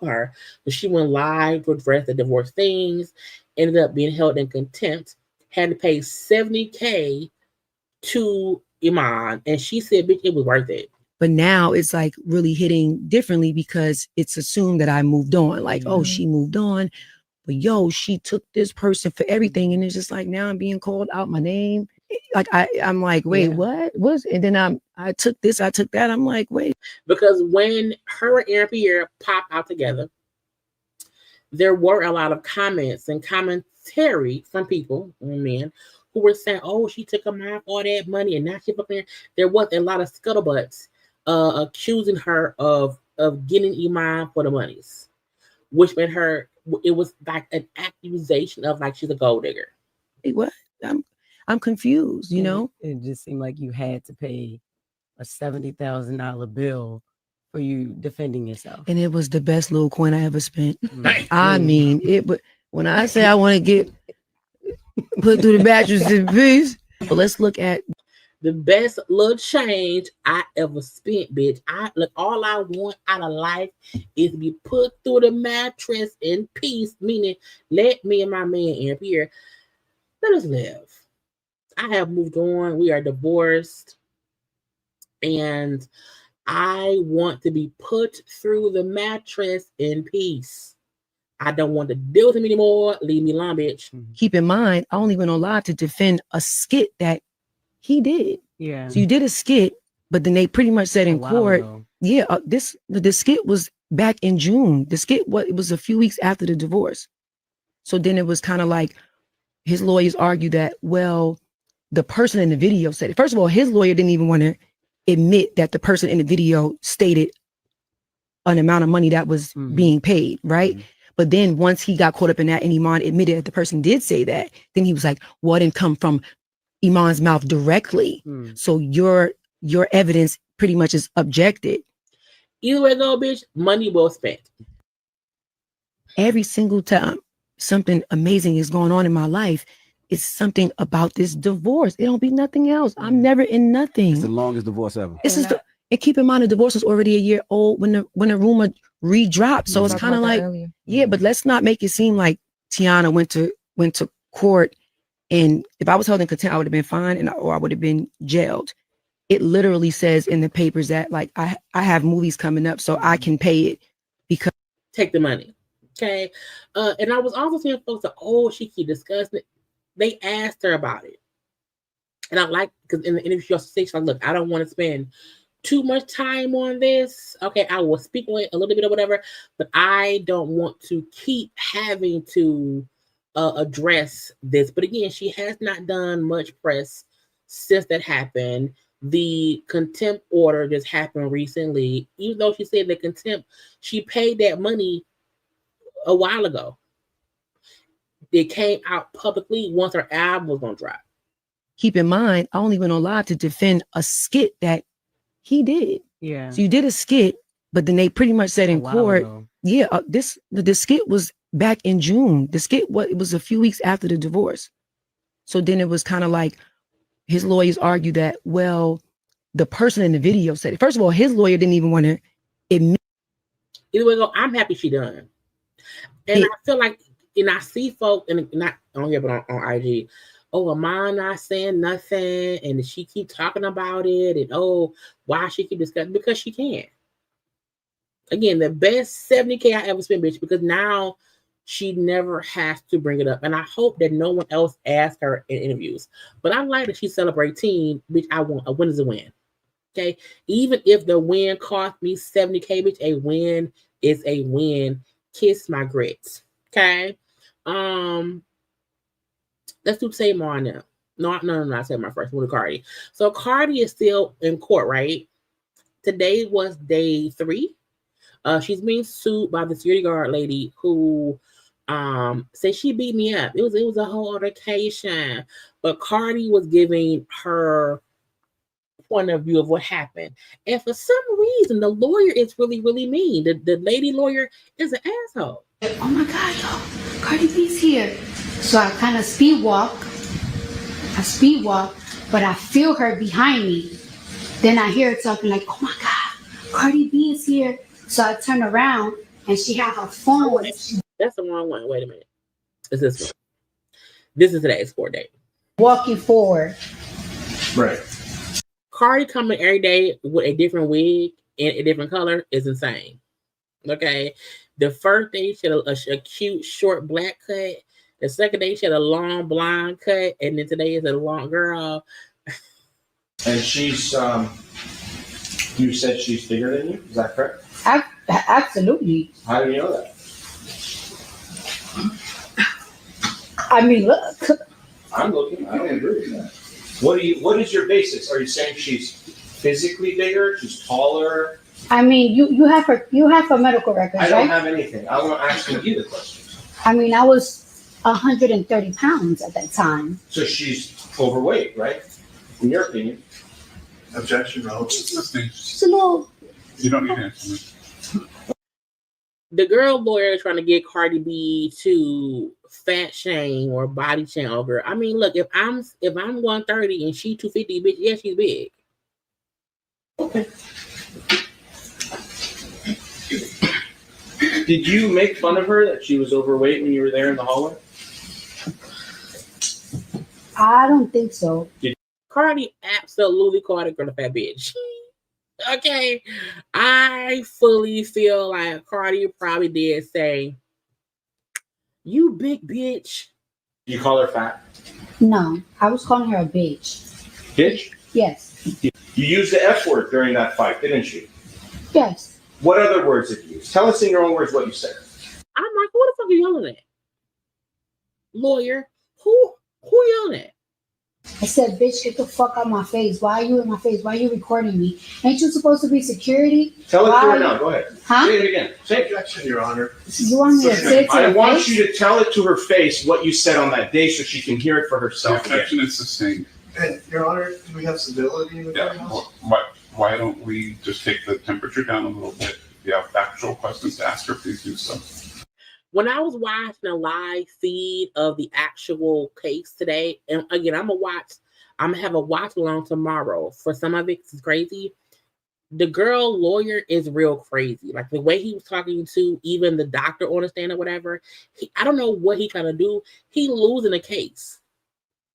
her, but she went live to address the divorce things. Ended up being held in contempt. Had to pay $70K to Iman, and she said, "Bitch, it was worth it." But now it's like really hitting differently because it's assumed that I moved on. Like, oh, she moved on. But yo, she took this person for everything. And it's just like, now I'm being called out my name. Like, I'm like, wait, what? And then I took this, I took that. I'm like, wait. Because when her and Aaron Pierre popped out together, there were a lot of comments and commentary from people, men, who were saying, oh, she took him out all that money and now she's fucking. There was a lot of scuttlebutts accusing her of getting Iman for the monies, which made her, it was like an accusation of like she's a gold digger. Hey, what? I'm confused, you know? It just seemed like you had to pay a $70,000 bill for you defending yourself. And it was the best little coin I ever spent. I mean, but when I say I want to get put through the mattress in peace, but let's look at the best little change I ever spent, bitch. All I want out of life is to be put through the mattress in peace, meaning let me and my man Aaron Pierre, let us live. I have moved on. We are divorced. And I want to be put through the mattress in peace. I don't want to deal with him anymore. Leave me alone, bitch. Keep in mind, I only went on live to defend a skit that he did. Yeah. So you did a skit, but then they pretty much said in court, the skit was back in June. The skit, it was a few weeks after the divorce. So then it was kind of like his lawyers argued that, well, the person in the video said it. First of all, his lawyer didn't even want to admit that the person in the video stated an amount of money that was being paid, right? But then once he got caught up in that and Iman admitted that the person did say that, then he was like, well, it didn't come from Iman's mouth directly. So your evidence pretty much is objected. Either way go, bitch, money well spent. Every single time something amazing is going on in my life, it's something about this divorce. It don't be nothing else. I'm never in nothing. It's the longest divorce ever. And keep in mind, the divorce was already a year old when the rumor re-dropped. So it's kind of like, but let's not make it seem like Teyana went to court. And if I was held in contempt, I would have been fined or I would have been jailed. It literally says in the papers that like I have movies coming up, so I can pay it because take the money. Okay. And I was also seeing folks that, she keep discussing it. They asked her about it. And I like, because in the interview, she also said, she's like, look, I don't want to spend too much time on this. Okay, I will speak on it a little bit or whatever, but I don't want to keep having to address this. But again, she has not done much press since that happened. The contempt order just happened recently. Even though she said the contempt, she paid that money a while ago. It came out publicly once her album was gonna drop. Keep in mind, I only went on live to defend a skit that he did. Yeah. So you did a skit, but then they pretty much said in court, the skit was back in June. The skit, it was a few weeks after the divorce. So then it was kind of like his lawyers argued that, well, the person in the video said it. First of all, his lawyer didn't even want to admit. Either way go, I'm happy she done. And I feel like, and I see folk, and not on here, but on IG, Iman not saying nothing, and she keep talking about it, and why she keep discussing? Because she can. Again, the best $70K I ever spent, bitch, because now she never has to bring it up. And I hope that no one else asks her in interviews. But I like that she celebrating, bitch, I want a win is a win. Okay. Even if the win cost me 70K, bitch, a win is a win. Kiss my grits. Okay. Let's do Tamar now. No, not Tamar first. We'll do Cardi. So Cardi is still in court, right? Today was day 3. She's being sued by the security guard lady who said she beat me up. It was a whole altercation. But Cardi was giving her point of view of what happened. And for some reason, the lawyer is really, really mean. The lady lawyer is an asshole. Oh my God, y'all. Cardi B's here. So I kind of speed walk, but I feel her behind me. Then I hear her talking like, oh my God, Cardi B is here. So I turn around and she had her phone. That's the wrong one. Wait a minute. It's this one. This is today's court date. Walking forward. Right. Cardi coming every day with a different wig and a different color is insane. Okay. The first day she had a cute short black cut. The second day she had a long blonde cut. And then today is a long girl. And she's, you said she's bigger than you? Is that correct? Absolutely. How do you know that? I mean, look. I'm looking. I don't agree with that. What is your basis? Are you saying she's physically bigger? She's taller? I mean, you have her medical records, I don't right? have anything. I'm asking you the question. I mean, I was 130 pounds at that time. So she's overweight, right? In your opinion. Objection, no. She's a little. You don't need to answer me. The girl lawyer is trying to get Cardi B to fat shame or body shame over. I mean, look, if I'm 130 and she 250, bitch, yeah, she's big. Okay. Did you make fun of her that she was overweight when you were there in the hallway? I don't think so. Cardi absolutely called a girl a fat bitch. Okay. I fully feel like Cardi probably did say, you big bitch. You call her fat? No, I was calling her a bitch. Bitch? Yes. You used the F word during that fight, didn't you? Yes. What other words did you use? Tell us in your own words what you said. I'm like, who the fuck are you yelling at? Lawyer, who yelling at? I said, bitch, get the fuck out of my face. Why are you in my face? Why are you recording me? Ain't you supposed to be security? Tell it to Why her are now. you- Go ahead. Huh? Say it again. Say it. Objection, Your Honor. You want me to say it to I her want face? you to tell it to her face what you said on that day so she can hear it for The herself. objection is sustained. And, Your Honor, do we have civility in the courthouse? Why don't we just take the temperature down a little bit? If you have actual questions to ask her, please do so. When I was watching a live feed of the actual case today, and again, I'm gonna have a watch along tomorrow. For some of it, it's crazy. The girl lawyer is real crazy. Like the way he was talking to even the doctor on the stand or whatever. I don't know what he's trying to do. He losing the case.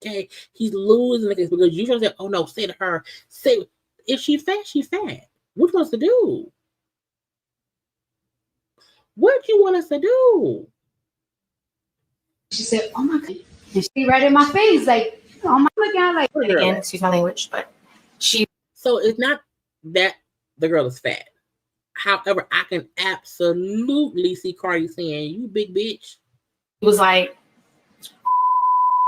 Okay, he's losing the case because you should say, "Oh no, say to her, say if she fat, she fat." What you want us to do? What do you want us to do? She said, oh my God. And she right in my face, like, oh my God, like. Again, excuse my language, but So it's not that the girl is fat. However, I can absolutely see Cardi saying, you big bitch. He was like,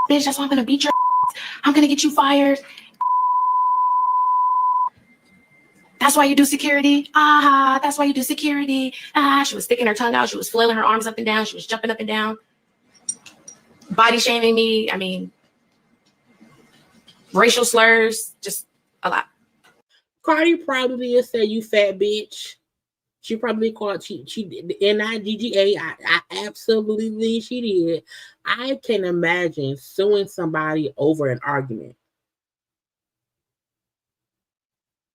bitch, that's why I'm gonna beat your ass. I'm gonna get you fired. That's why you do security. Ah, that's why you do security. Ah, she was sticking her tongue out. She was flailing her arms up and down. She was jumping up and down. Body shaming me. I mean, racial slurs, just a lot. Cardi probably did say, you fat bitch. She probably called, she N-I-G-G-A. I absolutely think she did. I can imagine suing somebody over an argument.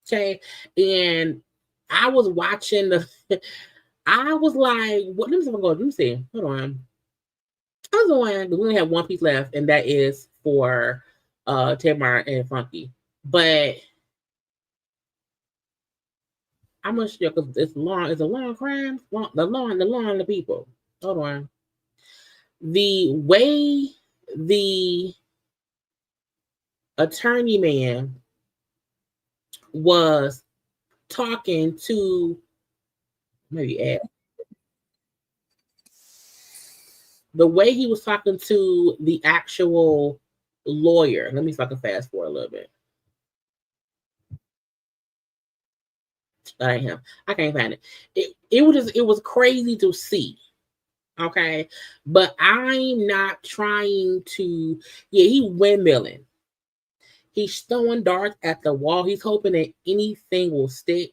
Okay, and I was watching I was like, what? Let me see if I go. Let me see. Hold on. I was on. We only have one piece left, and that is for Tamar and Funky. But I'm not sure because it's long. It's a long crime. The people. Hold on. the way the attorney man was talking to the way he was talking to the actual lawyer. Let me see if I can fast forward a little bit. That ain't him. I can't find it. It was crazy to see. Okay. But I'm not trying to, he windmilling. He's throwing darts at the wall. He's hoping that anything will stick.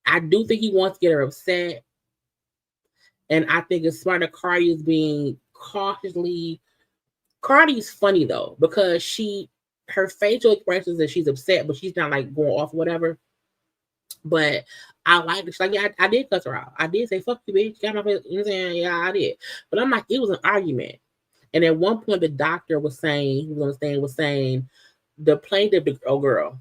I do think he wants to get her upset. And I think it's smart that Cardi is being cautiously. Cardi's funny though, because her facial expressions that she's upset, but she's not like going off or whatever. But I like it. She's like, yeah, I did cuss her out. I did say, fuck you, bitch. Got my face. You know what I'm saying? Yeah, I did. But I'm like, it was an argument. And at one point, the doctor was saying, who was on the stand, was saying, the plaintiff, the girl,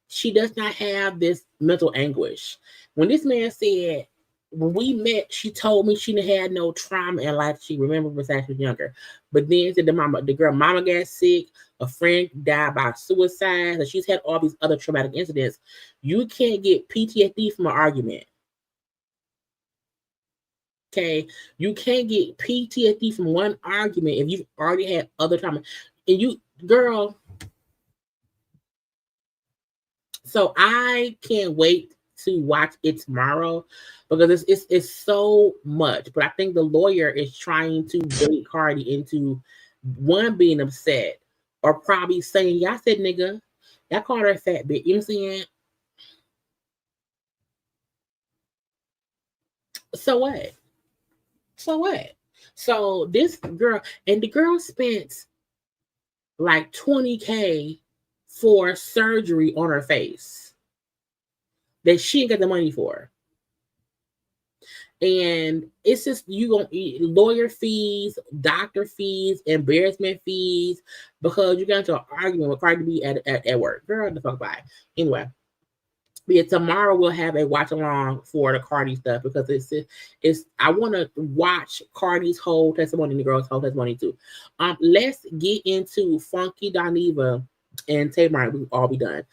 she does not have this mental anguish. When this man said, when we met, she told me she didn't have no trauma in life. She remembered when she was younger. But then said the girl mama got sick, a friend died by suicide, and she's had all these other traumatic incidents. You can't get PTSD from an argument. Okay, you can't get PTSD from one argument if you've already had other trauma. And you, girl. So I can't wait to watch it tomorrow because it's so much. But I think the lawyer is trying to bait Cardi into one being upset or probably saying, "Y'all said nigga, y'all called her a fat bitch." You know what I'm saying? So what? So what? So this girl, and the girl spent like $20,000 for surgery on her face that she ain't got the money for. And it's just, you gonna eat lawyer fees, doctor fees, embarrassment fees, because you got into an argument with Cardi B at work. Girl, the fuck bye. Anyway, yeah, tomorrow we'll have a watch along for the Cardi stuff because it's I want to watch Cardi's whole testimony and the girl's whole testimony too. Let's get into Funky Dineva and Tamar. We'll all be done.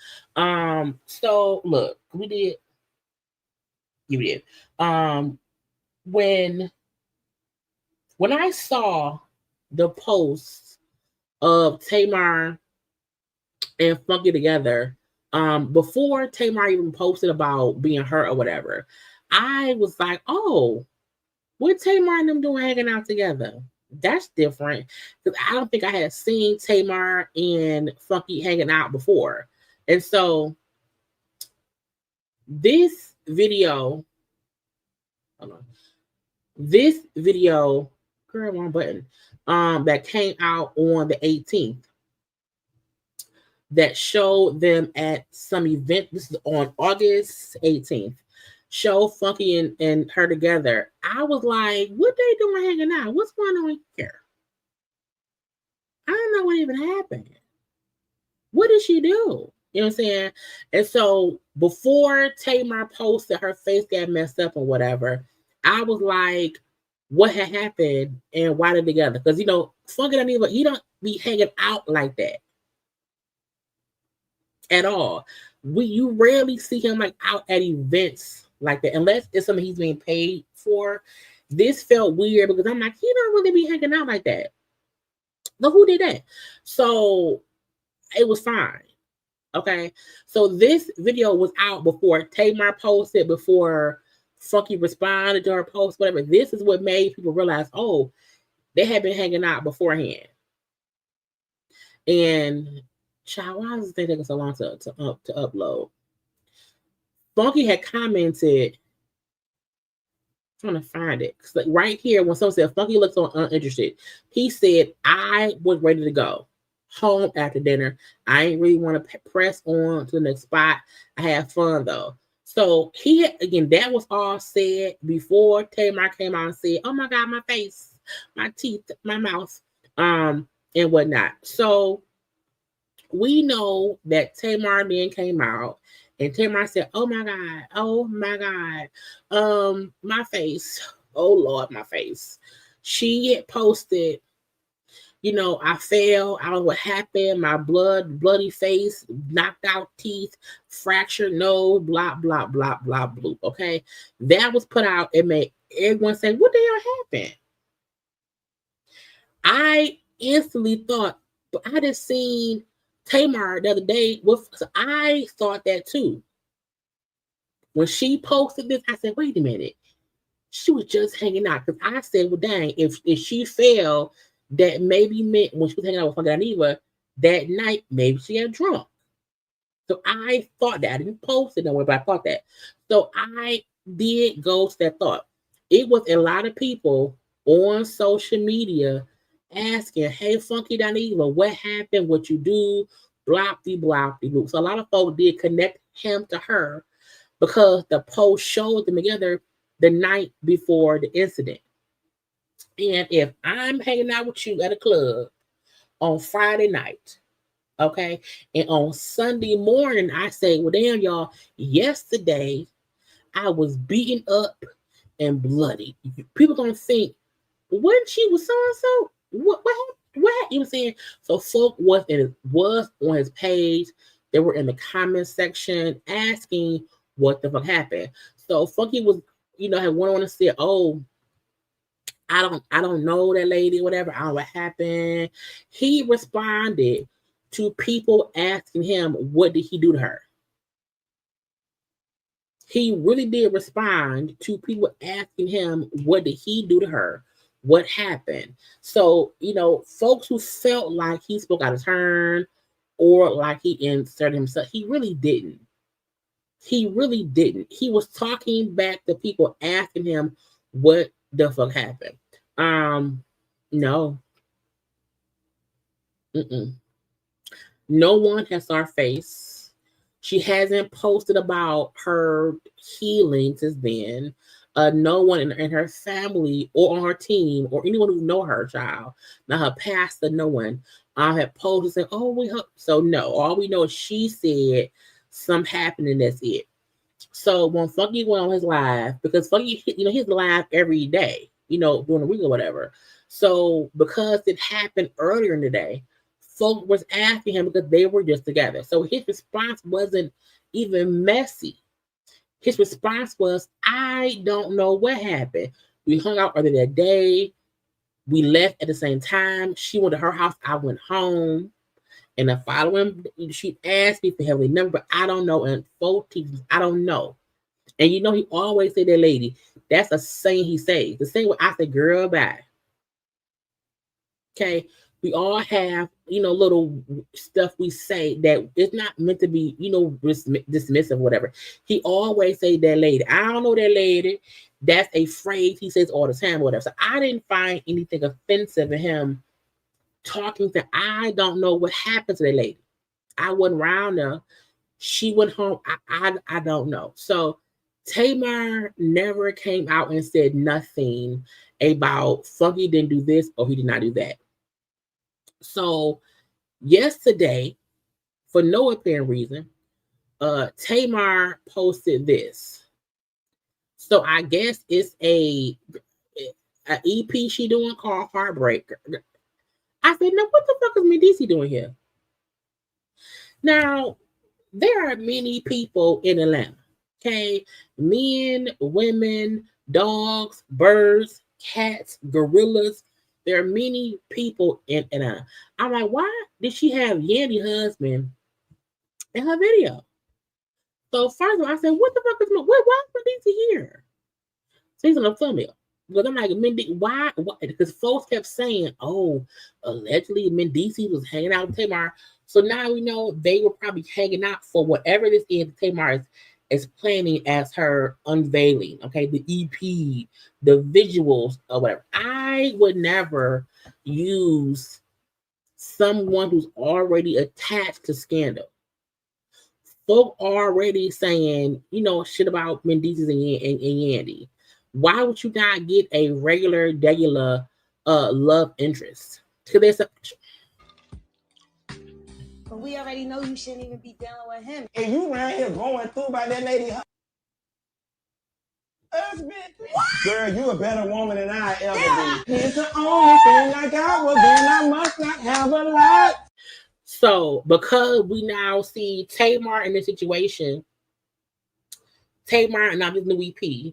So look, you did. When I saw the post of Tamar and Funky together, before Tamar even posted about being hurt or whatever, I was like, oh, what Tamar and them doing hanging out together? That's different. Because I don't think I had seen Tamar and Funky hanging out before. And so this video, hold on. This video, girl, wrong button, that came out on the 18th that showed them at some event. This is on August 18th. Show Funky and her together. I was like, what they doing hanging out? What's going on here? I don't know what even happened. What did she do? You know what I'm saying? And so before Tamar posted her face got messed up or whatever, I was like, what had happened and why they're together? Because, you know, Funky Dineva, he don't be hanging out like that at all. You rarely see him like out at events like that, unless it's something he's being paid for. This felt weird because I'm like, he don't really be hanging out like that. But who did that? So it was fine. Okay. So this video was out before Tamar posted, before Funky responded to her post, whatever. This is what made people realize, oh, they had been hanging out beforehand. And child, why does it take so long to upload? Funky had commented, I'm trying to find it. Like right here, when someone said Funky looks so uninterested, he said, I was ready to go home after dinner. I ain't really want to press on to the next spot. I have fun though. So he, again, that was all said before Tamar came out and said, oh my God, my face, my teeth, my mouth, and whatnot. So we know that Tamar then came out and Tamar said, oh my God, my face, oh Lord, my face. She had posted, you know, I fell. I don't know what happened. My bloody face, knocked out teeth, fractured nose, blah, blah, blah, blah, blah. Okay. That was put out. It made everyone say, what the hell happened? I instantly thought, but I just seen Tamar the other day. So I thought that too. When she posted this, I said, wait a minute. She was just hanging out. Because I said, well, dang, if she fell, that maybe meant when she was hanging out with Funky Dineva that night, maybe she got drunk. So I thought that. I didn't post it nowhere, but I thought that. So I did go to that thought. It was a lot of people on social media asking, hey, Funky Dineva, what happened? What you do? Bloppy, bloppy, bloop. So a lot of folks did connect him to her because the post showed them together the night before the incident. And if I'm hanging out with you at a club on Friday night, okay, and on Sunday morning, I say, well, damn, y'all, yesterday I was beaten up and bloody. People gonna think, wasn't she with so-and-so? What happened? You know what I'm saying? So folk was on his page. They were in the comment section asking what the fuck happened. So Funky was, you know, had one on and said, oh, I don't know that lady, whatever. I don't know what happened. He responded to people asking him, what did he do to her? He really did respond to people asking him, what did he do to her? What happened? So, you know, folks who felt like he spoke out of turn or like he inserted himself, he really didn't. He really didn't. He was talking back to people asking him what the fuck happened. No. Mm-mm. No one has saw her face. She hasn't posted about her healing since then. No one in her family or on her team or anyone who know her child, not her pastor, no one had posted saying, "Oh, we hope." So no, all we know is she said something happened and that's it. So when Funky went on his live, because Funky, you know, he's live every day, you know, during the week or whatever. So because it happened earlier in the day, folk was asking him because they were just together. So his response wasn't even messy. His response was, I don't know what happened. We hung out earlier that day. We left at the same time. She went to her house. I went home. And the following, she asked me for heavenly number, but I don't know. And 4 teachers, I don't know. And you know, he always say that lady. That's a saying he says. The same way I say, girl, bye. Okay. We all have, you know, little stuff we say that it's not meant to be, you know, dismissive, whatever. He always say that lady. I don't know that lady. That's a phrase he says all the time, whatever. So I didn't find anything offensive in him talking to, I don't know what happened to that lady. I wasn't around her. She went home. I don't know. So Tamar never came out and said nothing about Funky didn't do this or he did not do that. So yesterday, for no apparent reason, Tamar posted this. So I guess it's a EP she doing called Heartbreaker. I said, now what the fuck is Medici doing here? Now, there are many people in Atlanta. Okay, men, women, dogs, birds, cats, gorillas. There are many people in Atlanta. I'm like, why did she have Yandy husband in her video? So first of all, I said, what the fuck is why is Medici here? So he's on a thumbnail. Because I'm like, Mendy, why? Because folks kept saying, oh, allegedly Medici was hanging out with Tamar. So now we know they were probably hanging out for whatever this is Tamar is planning as her unveiling. Okay, the EP, the visuals, or whatever. I would never use someone who's already attached to scandal. Folk already saying, you know, shit about Medici and Yandy. Why would you not get a regular love interest? Because there's a But we already know you shouldn't even be dealing with him. And you around here going through by that lady. husband. Girl, you a better woman than I ever be. He's the only thing I got, well then I must not have a lot. So, because we now see Tamar in this situation, Tamar and now this new EP,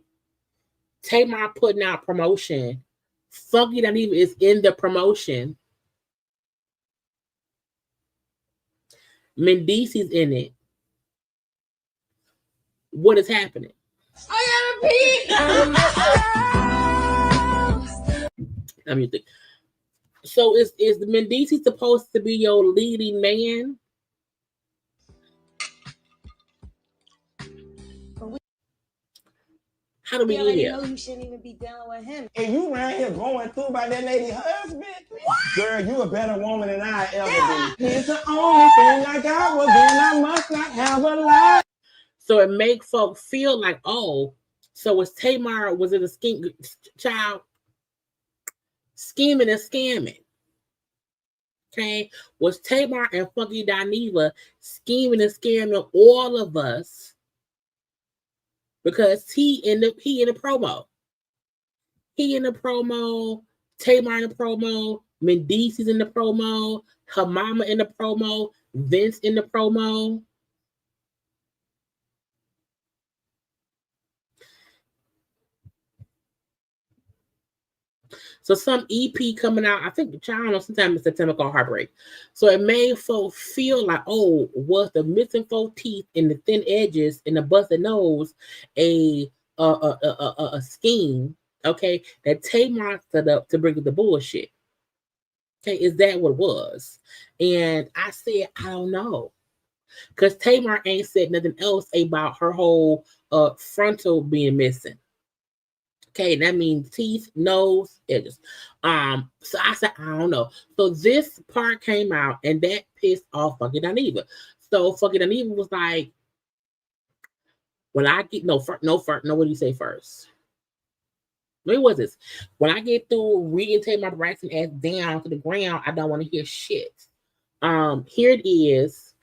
Tamar putting out promotion. Funky Diva is in the promotion. Mendici's in it. What is happening? Let me think. So is Mendici supposed to be your leading man? How do we get here? Know you shouldn't even be dealing with him. And you around here going through by that lady husband? Girl, you a better woman than I ever be. He's the only thing I got, well then I must not have a lot. So it make folks feel like, oh, so was Tamar, was it a scheme child? Scheming and scamming. Okay, was Tamar and Funky Dineva scheming and scamming all of us because he in the promo. He in the promo, Tamar in the promo, Mendici's in the promo, her mama in the promo, Vince in the promo. So some EP coming out, I think, I don't know, sometime in September called Heartbreak. So it made folks feel like, oh, was the missing 4 teeth and the thin edges and the busted nose a scheme, okay, that Tamar set up to bring the bullshit? Okay, is that what it was? And I said, I don't know. Because Tamar ain't said nothing else about her whole frontal being missing. Okay, that means teeth, nose, edges. So I said, I don't know. So this part came out and that pissed off Funky Dineva. So Funky Dineva was like, when I get what do you say first? What was this? When I get through reading Tamar Braxton ass down to the ground, I don't want to hear shit. Here it is.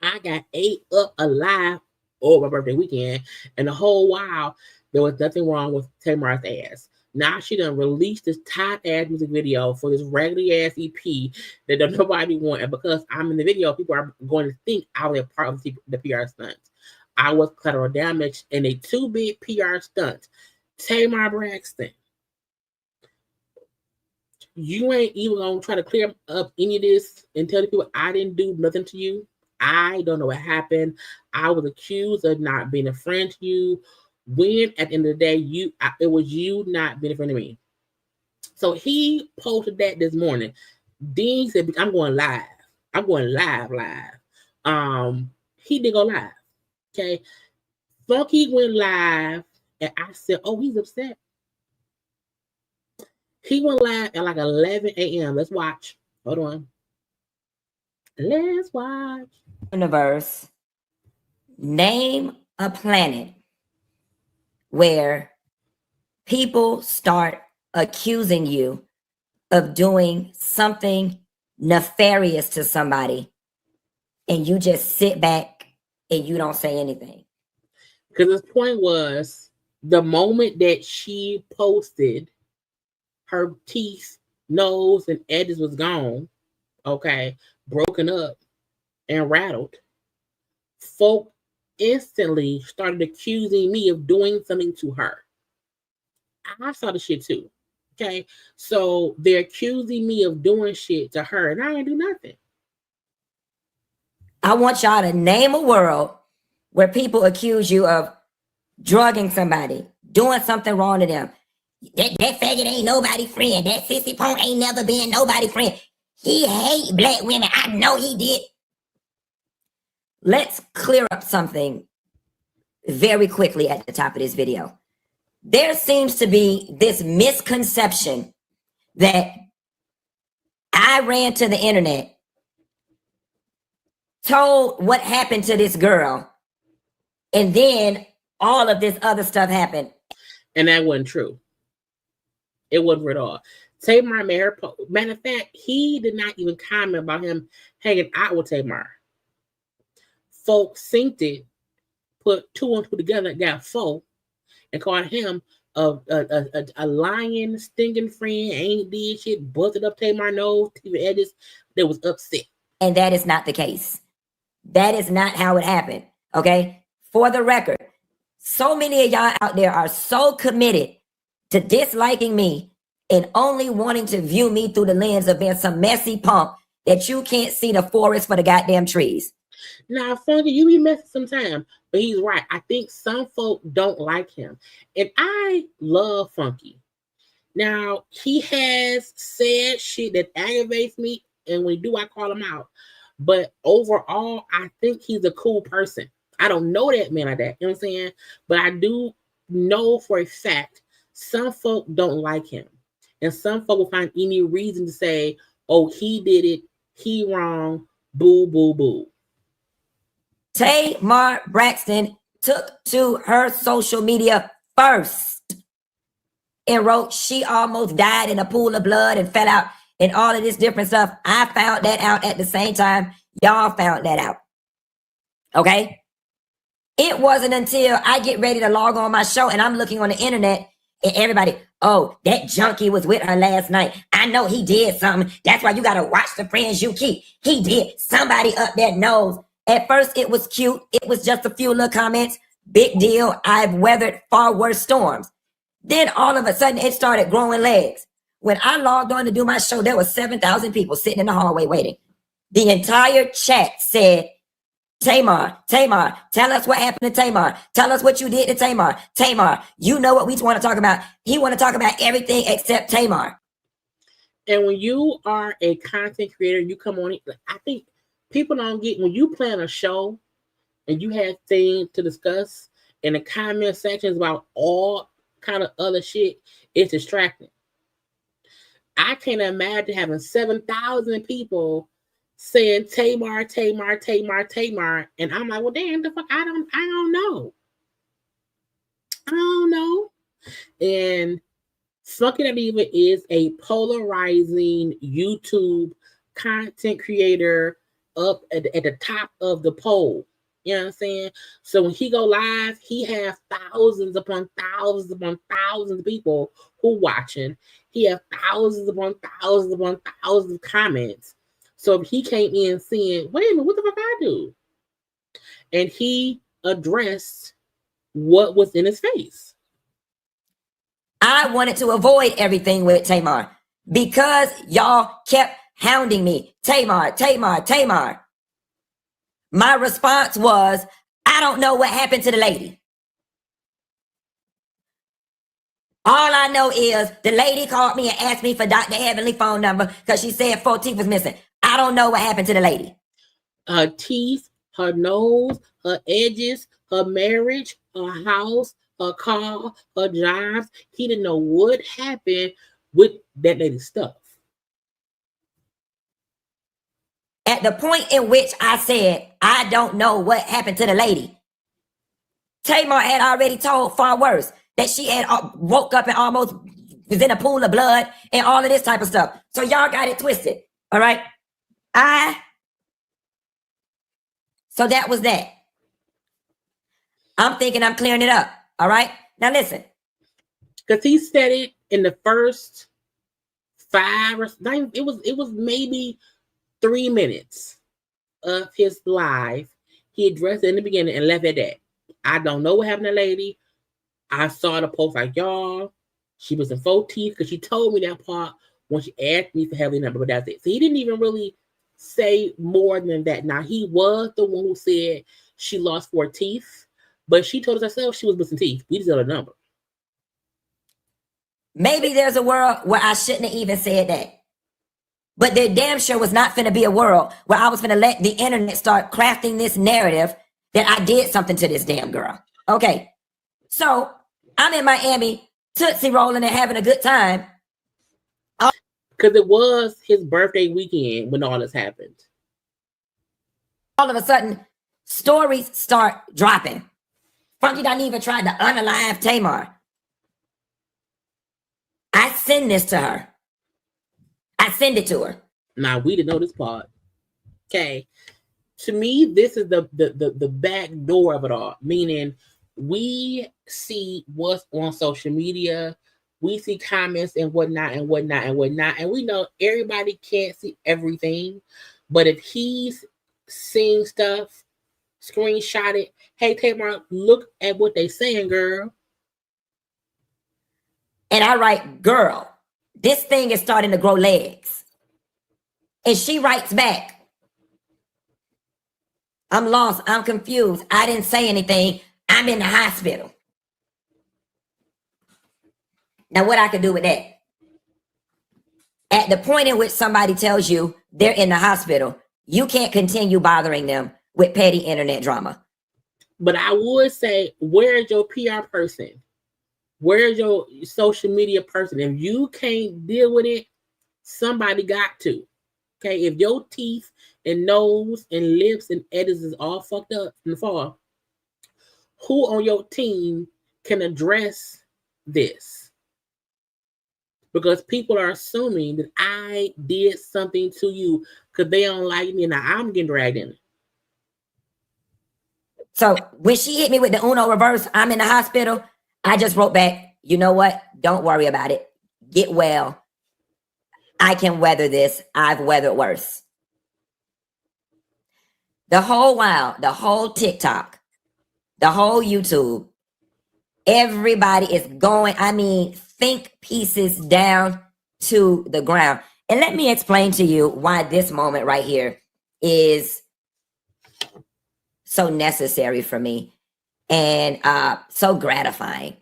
I got ate up alive over my birthday weekend, and the whole while there was nothing wrong with Tamar's ass. Now she done released this tight ass music video for this raggedy ass EP that don't nobody want, and because I'm in the video, people are going to think I was a part of the PR stunt. I was collateral damage in a 2-bit PR stunt. Tamar Braxton, you ain't even gonna try to clear up any of this and tell the people I didn't do nothing to you. I don't know what happened. I was accused of not being a friend to you. When at the end of the day, it was you not being a friend to me. So he posted that this morning. Dean said, I'm going live. I'm going live. He didn't go live. Okay. Funky went live, and I said, oh, he's upset. He went live at like 11 a.m. Let's watch. Hold on. Let's watch. Universe, name a planet where people start accusing you of doing something nefarious to somebody and you just sit back and you don't say anything. Because his point was the moment that she posted her teeth, nose, and edges was gone, okay, broken up and rattled, folk instantly started accusing me of doing something to her. I saw the shit too. Okay. So they're accusing me of doing shit to her and I didn't do nothing. I want y'all to name a world where people accuse you of drugging somebody, doing something wrong to them. That faggot ain't nobody friend. That sissy punk ain't never been nobody friend. He hate black women. I know he did. Let's clear up something very quickly at the top of this video. There seems to be this misconception that I ran to the internet, told what happened to this girl, and then all of this other stuff happened. And that wasn't true. It wasn't at all. Tamar made her post. Matter of fact, he did not even comment about him hanging out with Tamar. Folks synced it, put 2 and 2 together, got 4, and called him a lying, stinking friend, ain't did shit, busted up Tamar nose, TV edges, that was upset. And that is not the case. That is not how it happened. Okay? For the record, so many of y'all out there are so committed to disliking me and only wanting to view me through the lens of being some messy punk that you can't see the forest for the goddamn trees. Now, Funky, you be messy sometimes, but he's right. I think some folk don't like him. And I love Funky. Now, he has said shit that aggravates me, and when he do, I call him out. But overall, I think he's a cool person. I don't know that man like that, you know what I'm saying? But I do know for a fact some folk don't like him. And some folk will find any reason to say, oh, he did it, he wrong, boo, boo, boo. Tamar Braxton took to her social media first and wrote she almost died in a pool of blood and fell out and all of this different stuff. I found that out at the same time y'all found that out. Okay? It wasn't until I get ready to log on my show and I'm looking on the internet and everybody, oh, that junkie was with her last night. I know he did something. That's why you got to watch the friends you keep. He did. Somebody up there knows. At first, it was cute. It was just a few little comments. Big deal. I've weathered far worse storms. Then all of a sudden, it started growing legs. When I logged on to do my show, there was 7,000 people sitting in the hallway waiting. The entire chat said, Tamar, tell us what happened to Tamar. Tell us what you did to Tamar. Tamar, you know what we want to talk about. He want to talk about everything except Tamar. And when you are a content creator, you come on, I think people don't get, when you plan a show and you have things to discuss and the comment sections about all kind of other shit, it's distracting. I can't imagine having 7,000 people saying Tamar, and I'm like, well, damn, the fuck, I don't know. And Funky Diva is a polarizing YouTube content creator up at the top of the poll. You know what I'm saying? So when he go live, he has thousands upon thousands upon thousands of people who watching. He has thousands upon thousands upon thousands of comments. So if he came in saying, wait a minute, what the fuck I do? And he addressed what was in his face. I wanted to avoid everything with Tamar because y'all kept hounding me. Tamar. My response was, I don't know what happened to the lady. All I know is the lady called me and asked me for Dr. Heavenly phone number because she said 4 teeth was missing. I don't know what happened to the lady. Her teeth, her nose, her edges, her marriage, her house, her car, her jobs. He didn't know what happened with that lady's stuff. At the point in which I said, I don't know what happened to the lady, Tamar had already told far worse that she had woke up and almost was in a pool of blood and all of this type of stuff. So y'all got it twisted. All right. So that was that. I'm thinking I'm clearing it up. All right. Now listen. Because he said it in the first 5 or 9, it was maybe 3 minutes of his live. He addressed it in the beginning and left it at that. I don't know what happened to the lady. I saw the post like, y'all, she was in 4 teeth because she told me that part when she asked me for heavy number, but that's it. So he didn't even really say more than that. Now, he was the one who said she lost 4 teeth, but she told us herself she was missing teeth. We just got a number. Maybe there's a world where I shouldn't have even said that. But there damn sure was not finna be a world where I was finna let the internet start crafting this narrative that I did something to this damn girl. Okay. So I'm in Miami, Tootsie rolling and having a good time. Because it was his birthday weekend when all this happened. All of a sudden, stories start dropping. Funky Dineva tried to unalive Tamar. I send this to her. I send it to her. Now, we didn't know this part. Okay. To me, this is the back door of it all. Meaning, we see what's on social media. We see comments and whatnot and whatnot and whatnot. And we know everybody can't see everything. But if he's seeing stuff, screenshot it, hey, Tamar, look at what they saying, girl. And I write, girl, this thing is starting to grow legs. And she writes back, I'm lost. I'm confused. I didn't say anything. I'm in the hospital. Now, what I can do with that? At the point in which somebody tells you they're in the hospital, you can't continue bothering them with petty internet drama. But I would say, where's your PR person? Where's your social media person? If you can't deal with it, somebody got to. Okay, if your teeth and nose and lips and edges is all fucked up in the fall, who on your team can address this? Because people are assuming that I did something to you because they don't like me and I'm getting dragged in. So when she hit me with the Uno reverse, I'm in the hospital, I just wrote back, you know what? Don't worry about it. Get well. I can weather this. I've weathered worse. The whole while, the whole TikTok, the whole YouTube, everybody is going, think pieces down to the ground. And let me explain to you why this moment right here is so necessary for me and so gratifying.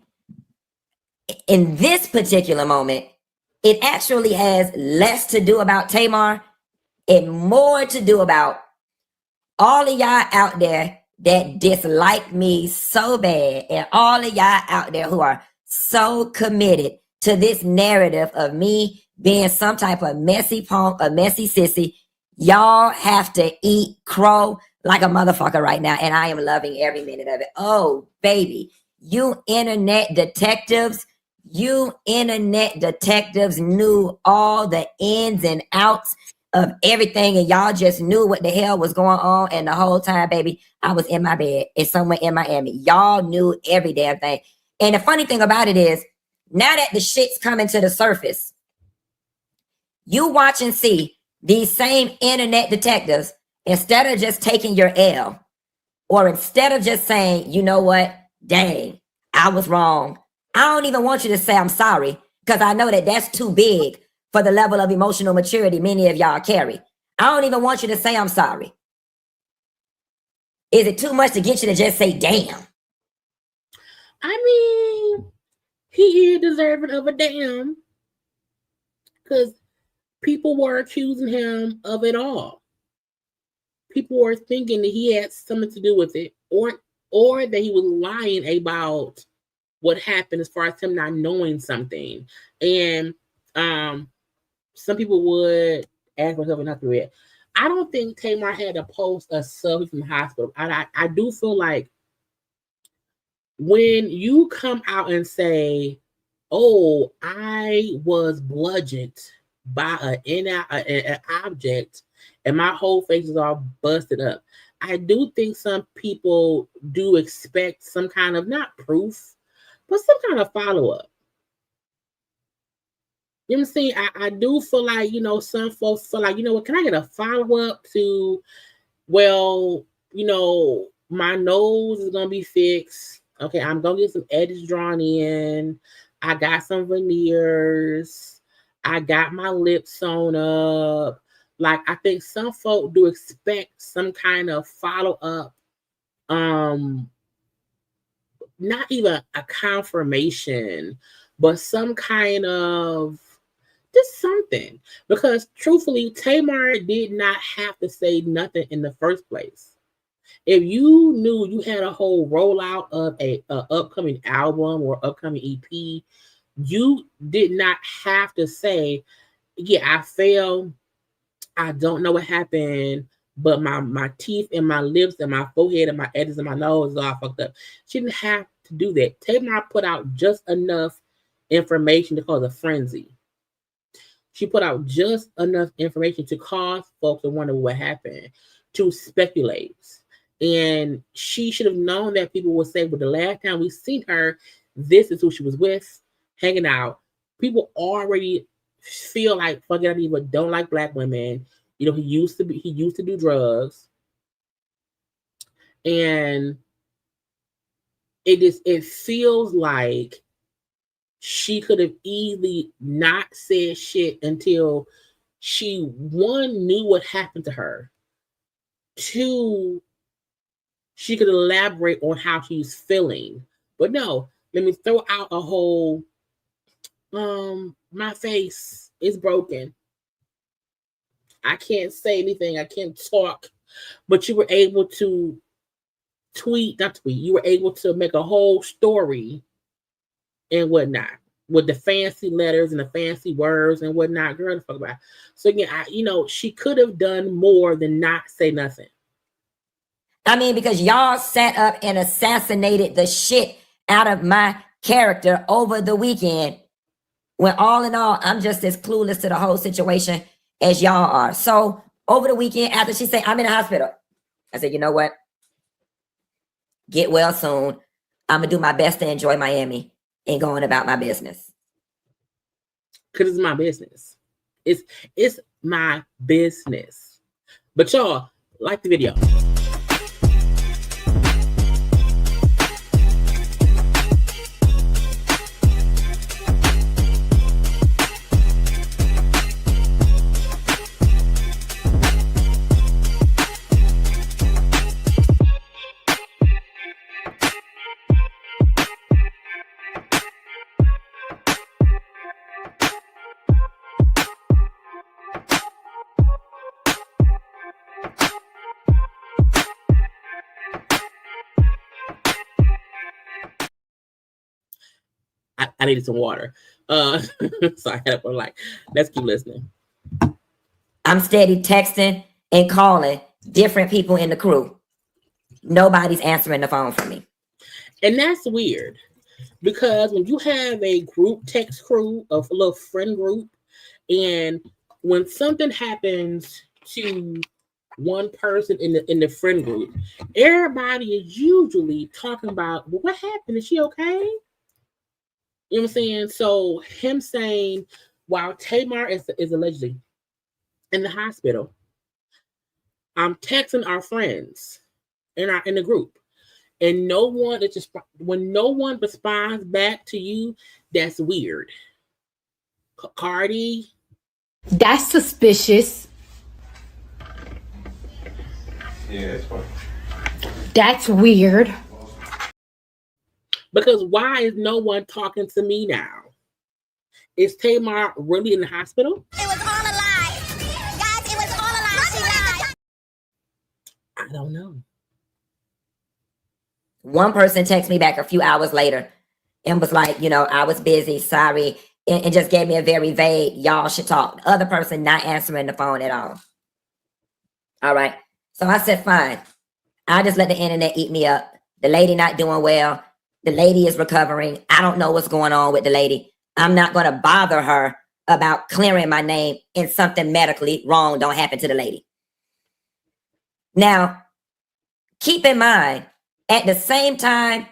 In this particular moment, it actually has less to do about Tamar and more to do about all of y'all out there that dislike me so bad, and all of y'all out there who are so committed to this narrative of me being some type of messy punk, a messy sissy. Y'all have to eat crow like a motherfucker right now, and I am loving every minute of it. Oh, baby, you internet detectives knew all the ins and outs of everything, and y'all just knew what the hell was going on. And the whole time, baby, I was in my bed. It's somewhere in Miami. Y'all knew every damn thing. And the funny thing about it is, now that the shit's coming to the surface, you watch and see these same internet detectives, instead of just taking your L, or instead of just saying, you know what, dang, I was wrong. I don't even want you to say I'm sorry, because I know that that's too big for the level of emotional maturity many of y'all carry. I don't even want you to say I'm sorry. Is it too much to get you to just say damn? He is deserving of a damn, because people were accusing him of it all. People were thinking that he had something to do with it, or that he was lying about what happened as far as him not knowing something. And some people would ask myself not to read. I don't think Tamar had to post a selfie from the hospital. I do feel like when you come out and say, oh, I was bludgeoned by an object and my whole face is all busted up, I do think some people do expect some kind of, not proof, but some kind of follow-up. You know what I'm saying? I do feel like, some folks feel like, what, can I get a follow-up to, well, my nose is going to be fixed. Okay, I'm going to get some edges drawn in. I got some veneers. I got my lips sewn up. Like, I think some folk do expect some kind of follow-up, not even a confirmation, but some kind of just something. Because truthfully, Tamar did not have to say nothing in the first place. If you knew you had a whole rollout of a upcoming album or upcoming EP, you did not have to say, yeah, I fell. I don't know what happened, but my teeth and my lips and my forehead and my edges and my nose is all fucked up. She didn't have to do that. Tamar put out just enough information to cause a frenzy. She put out just enough information to cause folks to wonder what happened, to speculate. And she should have known that people would say, well, the last time we seen her, this is who she was with, hanging out. People already feel like fucking Dineva don't like black women. You know, he used to do drugs. And it feels like she could have easily not said shit until she, one, knew what happened to her. Two, she could elaborate on how she's feeling. But no, let me throw out a whole, my face is broken. I can't say anything. I can't talk. But you were able to you were able to make a whole story and whatnot with the fancy letters and the fancy words and whatnot. Girl, the fuck about. So again, she could have done more than not say nothing. I mean, because y'all sat up and assassinated the shit out of my character over the weekend, when all in all, I'm just as clueless to the whole situation as y'all are. So over the weekend, after she said, I'm in the hospital, I said, you know what? Get well soon. I'm going to do my best to enjoy Miami and going about my business. Because it's my business. It's my business. But y'all, like the video. I needed some water. So I had up on like, let's keep listening. I'm steady texting and calling different people in the crew. Nobody's answering the phone for me. And that's weird because when you have a group text crew of a little friend group, and when something happens to one person in the friend group, everybody is usually talking about, well, what happened? Is she okay? You know what I'm saying? So him saying, while Tamar is allegedly in the hospital, I'm texting our friends in the group, and no one when no one responds back to you, that's weird. Cardi, that's suspicious. Yeah, that's fine. That's weird. Because why is no one talking to me now? Is Tamar really in the hospital? It was all a lie. Guys, it was all a lie. She lied. I don't know. One person texted me back a few hours later and was like, I was busy, sorry, and just gave me a very vague, y'all should talk. The other person not answering the phone at all. All right. So I said, fine. I'll just let the internet eat me up. The lady not doing well. The lady is recovering. I don't know what's going on with the lady. I'm not going to bother her about clearing my name and something medically wrong don't happen to the lady. Now, keep in mind, at the same time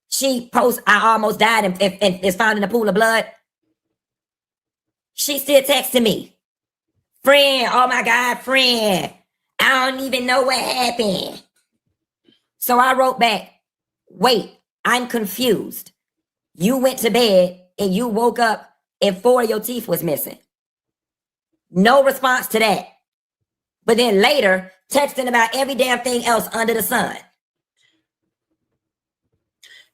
she posts, I almost died and is found in a pool of blood, she still texting me. Friend, oh my God, friend, I don't even know what happened. So I wrote back, wait, I'm confused. You went to bed and you woke up and 4 of your teeth was missing. No response to that. But then later, texting about every damn thing else under the sun.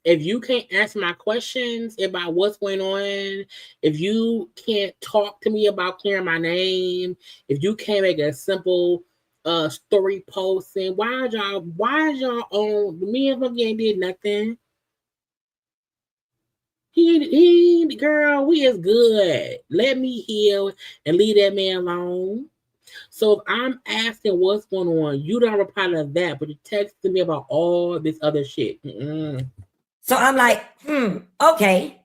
If you can't answer my questions about what's going on, if you can't talk to me about clearing my name, if you can't make a simple story post saying, why is y'all on, me and Funky ain't did nothing. He girl, we is good. Let me heal and leave that man alone. So if I'm asking what's going on, you don't reply to that, but you texting me about all this other shit. So I'm like, okay.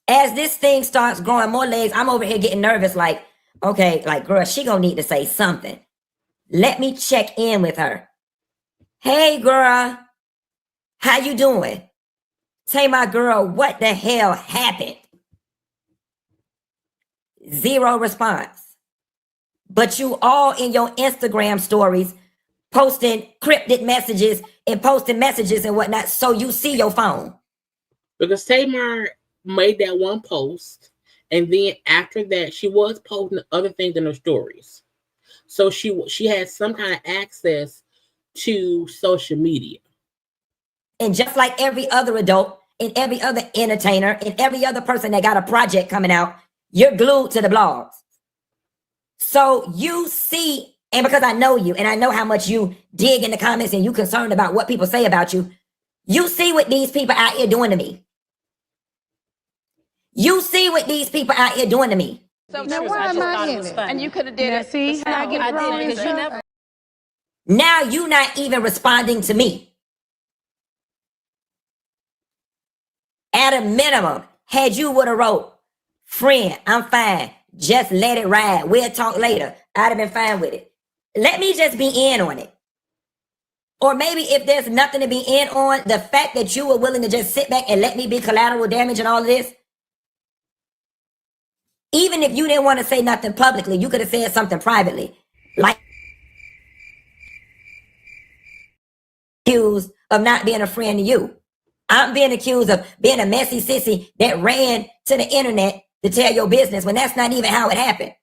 As this thing starts growing more legs, I'm over here getting nervous, like, okay, like, girl, she gonna need to say something. Let me check in with her. Hey, girl. How you doing? Say, my girl, what the hell happened? Zero response. But you all in your Instagram stories posting cryptic messages and posting messages and whatnot, so you see your phone. Because Tamar made that one post, and then after that, she was posting other things in her stories. So she had some kind of access to social media. And just like every other adult and every other entertainer and every other person that got a project coming out, you're glued to the blogs. So you see, and because I know you and I know how much you dig in the comments and you concerned about what people say about you, you see what these people out here doing to me. You see what these people out here doing to me. So now why am I in it? And you could have did it. See how I get thrown in because you never. Now you not even responding to me. At a minimum, had you would have wrote, friend, I'm fine. Just let it ride. We'll talk later. I'd have been fine with it. Let me just be in on it. Or maybe if there's nothing to be in on, the fact that you were willing to just sit back and let me be collateral damage and all of this, even if you didn't want to say nothing publicly, you could have said something privately. Like accused of not being a friend to you. I'm being accused of being a messy sissy that ran to the internet to tell your business when that's not even how it happened.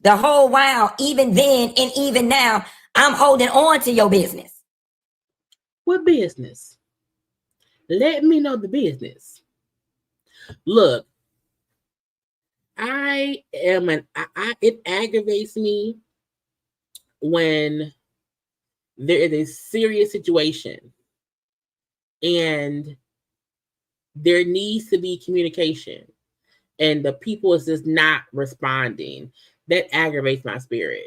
The whole while, even then and even now, I'm holding on to your business. What business? Let me know the business. Look, it aggravates me when there is a serious situation and there needs to be communication and the people is just not responding. That aggravates my spirit.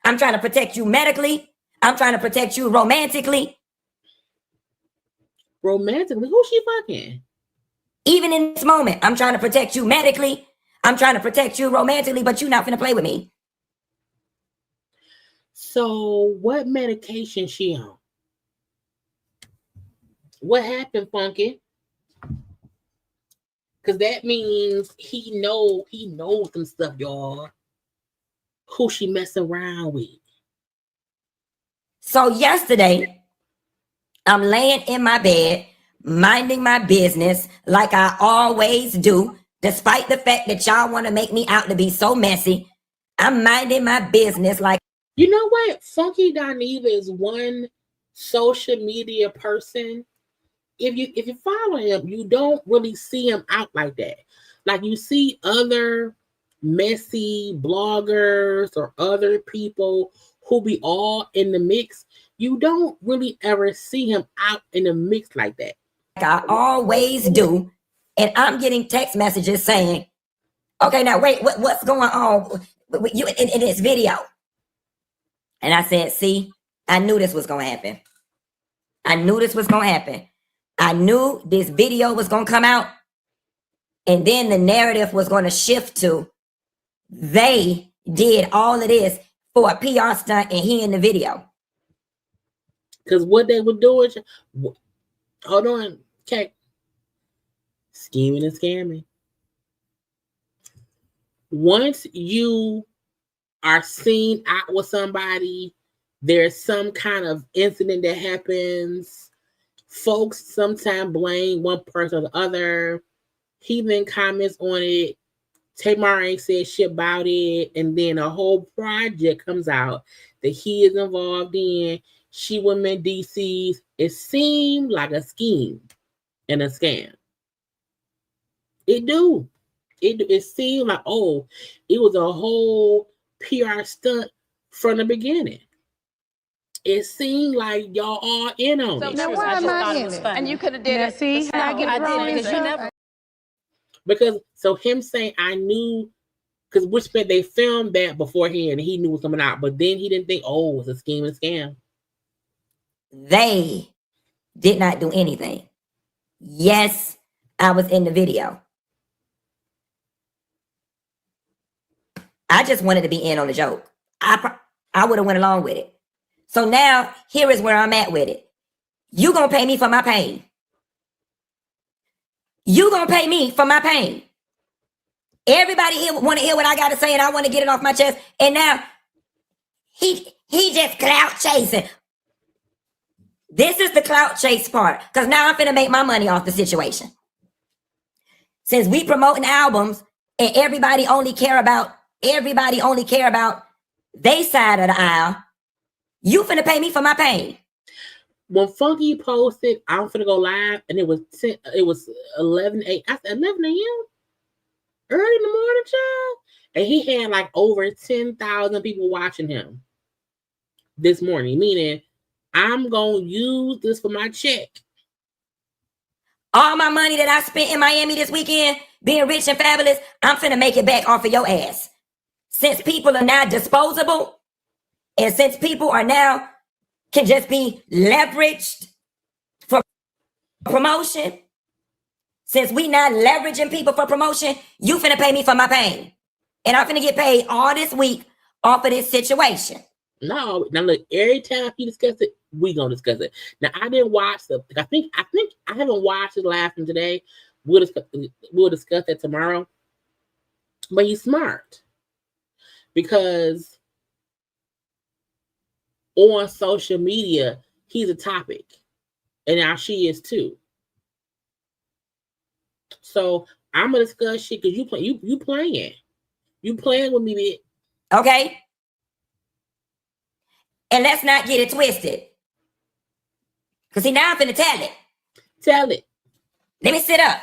I'm trying to protect you medically. I'm trying to protect you romantically. Romantically? Who's she fucking? Even in this moment, I'm trying to protect you medically. I'm trying to protect you romantically, but you're not finna play with me. So what medication she on? What happened, Funky? Because that means he knows some stuff, y'all. Who she messing around with. So yesterday, I'm laying in my bed, minding my business like I always do, despite the fact that y'all want to make me out to be so messy. I'm minding my business like... You know what? Funky Dineva is one social media person. If you follow him, you don't really see him out like that. Like you see other messy bloggers or other people who be all in the mix. You don't really ever see him out in the mix like that. I always do. And I'm getting text messages saying, okay, now wait, what's going on with you in this video? And I said, see, I knew this was going to happen. I knew this was going to happen. I knew this video was going to come out. And then the narrative was going to shift to they did all of this for a PR stunt and he in the video. Because what they were doing, hold on, okay. Scheming and scamming. Once you are seen out with somebody, there's some kind of incident that happens. Folks sometimes blame one person or the other. He then comments on it. Tamar ain't said shit about it. And then a whole project comes out that he is involved in. She women DCs. It seemed like a scheme and a scam. It do. It seemed like, oh, it was a whole PR stunt from the beginning. It seemed like y'all all in on it. Now why am I in it? And you could have did it. See how I get thrown in because you never. Because so him saying I knew, because which meant they filmed that beforehand and he knew it was coming out, but then he didn't think, oh, it was a scheme and scam. They did not do anything. Yes, I was in the video. I just wanted to be in on the joke. I would have went along with it. So now here is where I'm at with it. You gonna pay me for my pain. You gonna pay me for my pain. Everybody here want to hear what I got to say, and I want to get it off my chest. And now he just clout chasing. This is the clout chase part, because now I'm finna make my money off the situation. Since we promoting albums and everybody only care about they side of the aisle, you finna pay me for my pain. When Funky posted, I'm finna go live, and it was 11 a.m. I said 11 a.m. early in the morning, child, and he had like over 10,000 people watching him this morning. Meaning, I'm gonna use this for my check. All my money that I spent in Miami this weekend, being rich and fabulous, I'm finna make it back off of your ass. Since people are now disposable, and since people are now can just be leveraged for promotion, since we not leveraging people for promotion, you finna pay me for my pain. And I'm finna get paid all this week off of this situation. No, now look, every time he discussed it, we gonna discuss it. Now I didn't watch I think I haven't watched his live from today. We'll discuss that tomorrow. But he's smart. Because on social media, he's a topic. And now she is too. So I'm gonna discuss shit because you playing. You playing with me, bitch. Okay. And let's not get it twisted. Because see, now I'm finna tell it. Tell it. Let me sit up.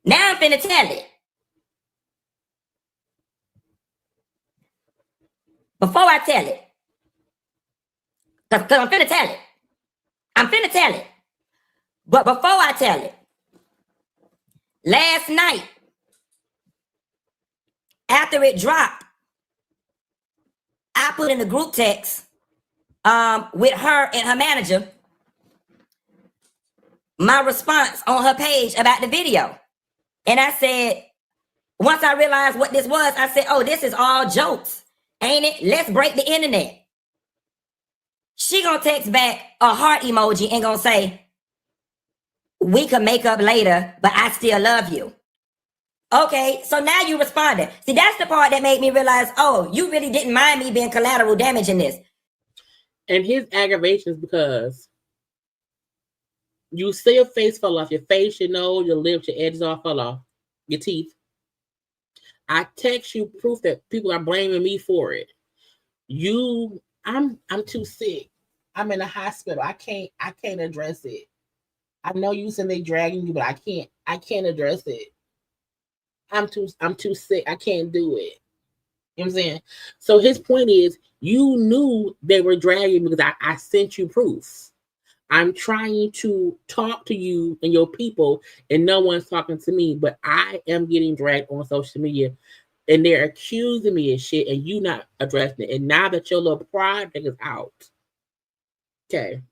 Now I'm finna tell it. Before I tell it. Because I'm finna tell it. I'm finna tell it. But before I tell it, last night, after it dropped, I put in a group text with her and her manager my response on her page about the video. And I said, once I realized what this was, I said, oh, this is all jokes, ain't it? Let's break the internet. She gonna text back a heart emoji and gonna say, we could make up later, but I still love you. Okay, so now you responded. See, that's the part that made me realize, oh, you really didn't mind me being collateral damage in this. And his aggravation is because you say your face fell off, your face, your nose, your lips, your edges all fell off, your teeth. I text you proof that people are blaming me for it. I'm too sick. I'm in the hospital. I can't address it. I know you said they dragging you, but I can't address it. I'm too sick. I can't do it. You know what I'm saying? So his point is, you knew they were dragging because I sent you proof. I'm trying to talk to you and your people, and no one's talking to me, but I am getting dragged on social media, and they're accusing me of shit, and you not addressing it. And now that your little project is out, okay,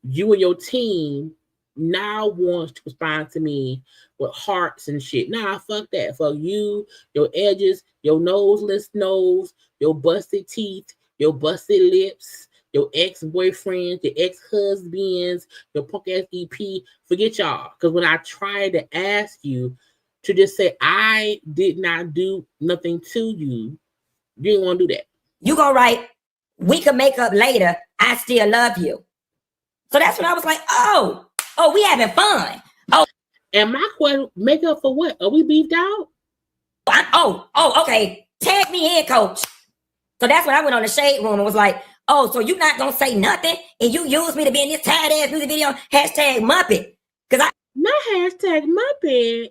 you and your team now wants to respond to me with hearts and shit. Nah, fuck that. Fuck you, your edges, your noseless nose, your busted teeth, your busted lips, your ex-boyfriends, your ex-husbands, your punk ass EP. Forget y'all. Because when I tried to ask you to just say, I did not do nothing to you, you didn't want to do that. You gonna write, we can make up later, I still love you. So that's when I was like, oh, we having fun. Oh, and my question, make up for what? Are we beefed out? Okay. Tag me in, coach. So that's when I went on the shade room and was like, oh, so you not gonna say nothing and you use me to be in this tired ass music video, hashtag Muppet. Not hashtag Muppet.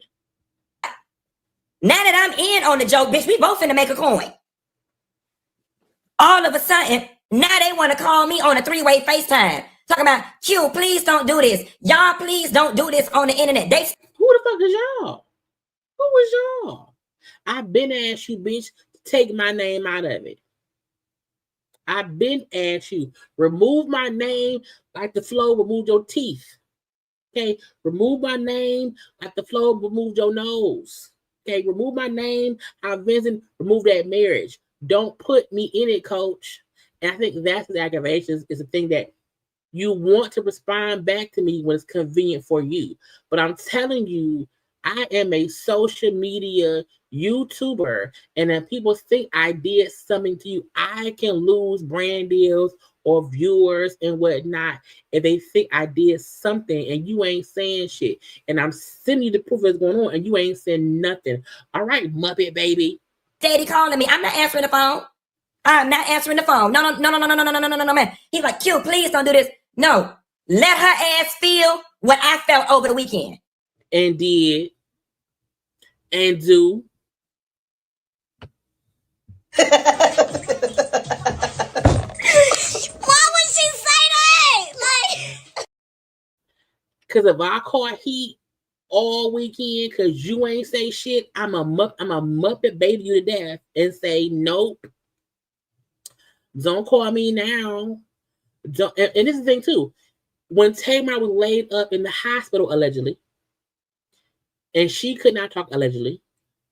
Now that I'm in on the joke, bitch, we both finna make a coin. All of a sudden, now they want to call me on a 3-way FaceTime. Talking about, Q, please don't do this. Y'all, please don't do this on the internet. Who the fuck is y'all? Who was y'all? I've been asked you, bitch, to take my name out of it. I've been asked you, remove my name like the flow removed your teeth. Okay? Remove my name like the flow removed your nose. Okay, remove my name. How Vincent remove that marriage. Don't put me in it, coach. And I think that's the aggravation is the thing that you want to respond back to me when it's convenient for you. But I'm telling you, I am a social media YouTuber. And if people think I did something to you, I can lose brand deals or viewers and whatnot if they think I did something and you ain't saying shit. And I'm sending you the proof that's going on and you ain't saying nothing. All right, Muppet baby. Daddy calling me. I'm not answering the phone. I'm not answering the phone. No, man. He's like, Q, please don't do this. No, let her ass feel what I felt over the weekend. And did. And do. Why would she say that? Like, because if I caught heat all weekend because you ain't say shit, I'm a Muppet baby you to death and say nope. Don't call me now. Don't, and this is the thing too. When Tamar was laid up in the hospital allegedly, and she could not talk allegedly,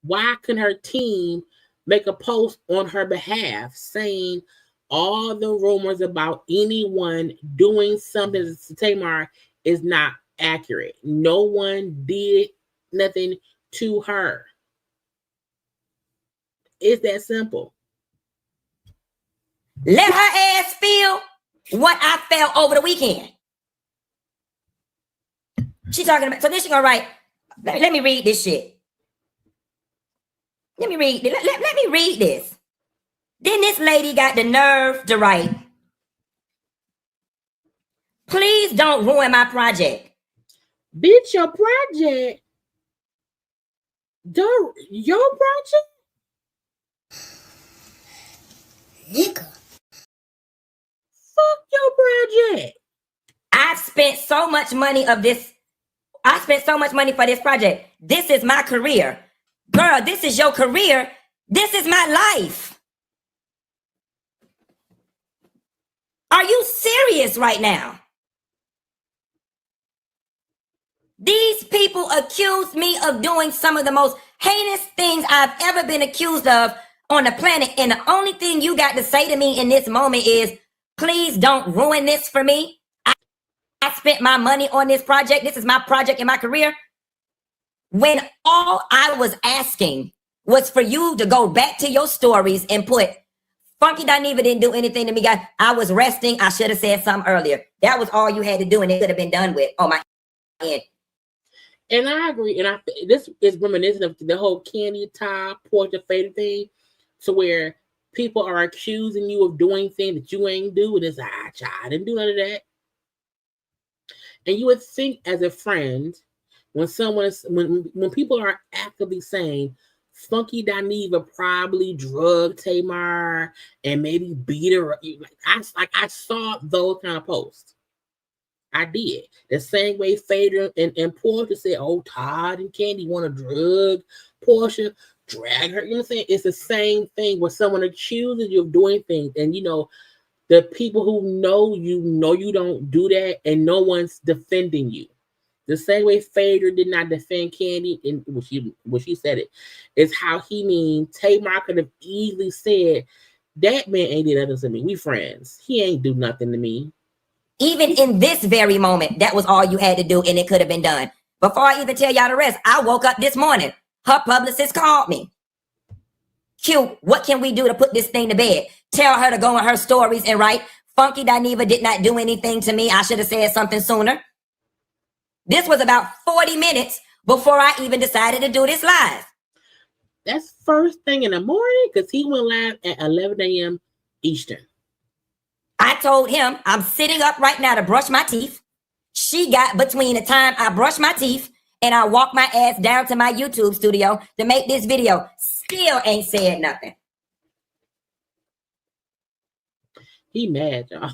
why couldn't her team make a post on her behalf saying all the rumors about anyone doing something to Tamar is not accurate? No one did nothing to her. It's that simple. Let her ass feel what I felt over the weekend. She talking about, so then she gonna write, let me read this shit. Let me read this. Then this lady got the nerve to write, please don't ruin my project. Bitch, your project? Your project? Nigga. Fuck your project. I've spent so much money of this. I spent so much money for this project. This is my career. Girl, this is your career. This is my life. Are you serious right now? These people accuse me of doing some of the most heinous things I've ever been accused of on the planet. And the only thing you got to say to me in this moment is, please don't ruin this for me. I spent my money on this project. This is my project in my career. When all I was asking was for you to go back to your stories and put, Funky Dineva didn't do anything to me, guys. I was resting. I should have said something earlier. That was all you had to do, and it could have been done with. Oh, my end. And I agree. And this is reminiscent of the whole candy top, portrait faded thing, to where people are accusing you of doing things that you ain't do. And it's like, I didn't do none of that. And you would think as a friend, when people are actively saying Funky Dineva probably drugged Tamar and maybe beat her, I saw those kind of posts. I did. The same way Fader and Portia said, oh, Todd and Candy want to drug Portia, drag her. You know what I'm saying? It's the same thing when someone accuses you of doing things, and the people who know you don't do that, and no one's defending you. The same way Fader did not defend Candy, and when she said it, is how he mean Tamar could have easily said, that man ain't did nothing to me. We friends. He ain't do nothing to me. Even in this very moment, that was all you had to do, and it could have been done. Before I even tell y'all the rest, I woke up this morning. Her publicist called me. Q, what can we do to put this thing to bed? Tell her to go in her stories and write, Funky Dineva did not do anything to me. I should have said something sooner. This was about 40 minutes before I even decided to do this live. That's first thing in the morning, because he went live at 11 a.m. Eastern. I told him I'm sitting up right now to brush my teeth. She got between the time I brush my teeth and I walk my ass down to my YouTube studio to make this video. Still ain't said nothing. He mad, y'all.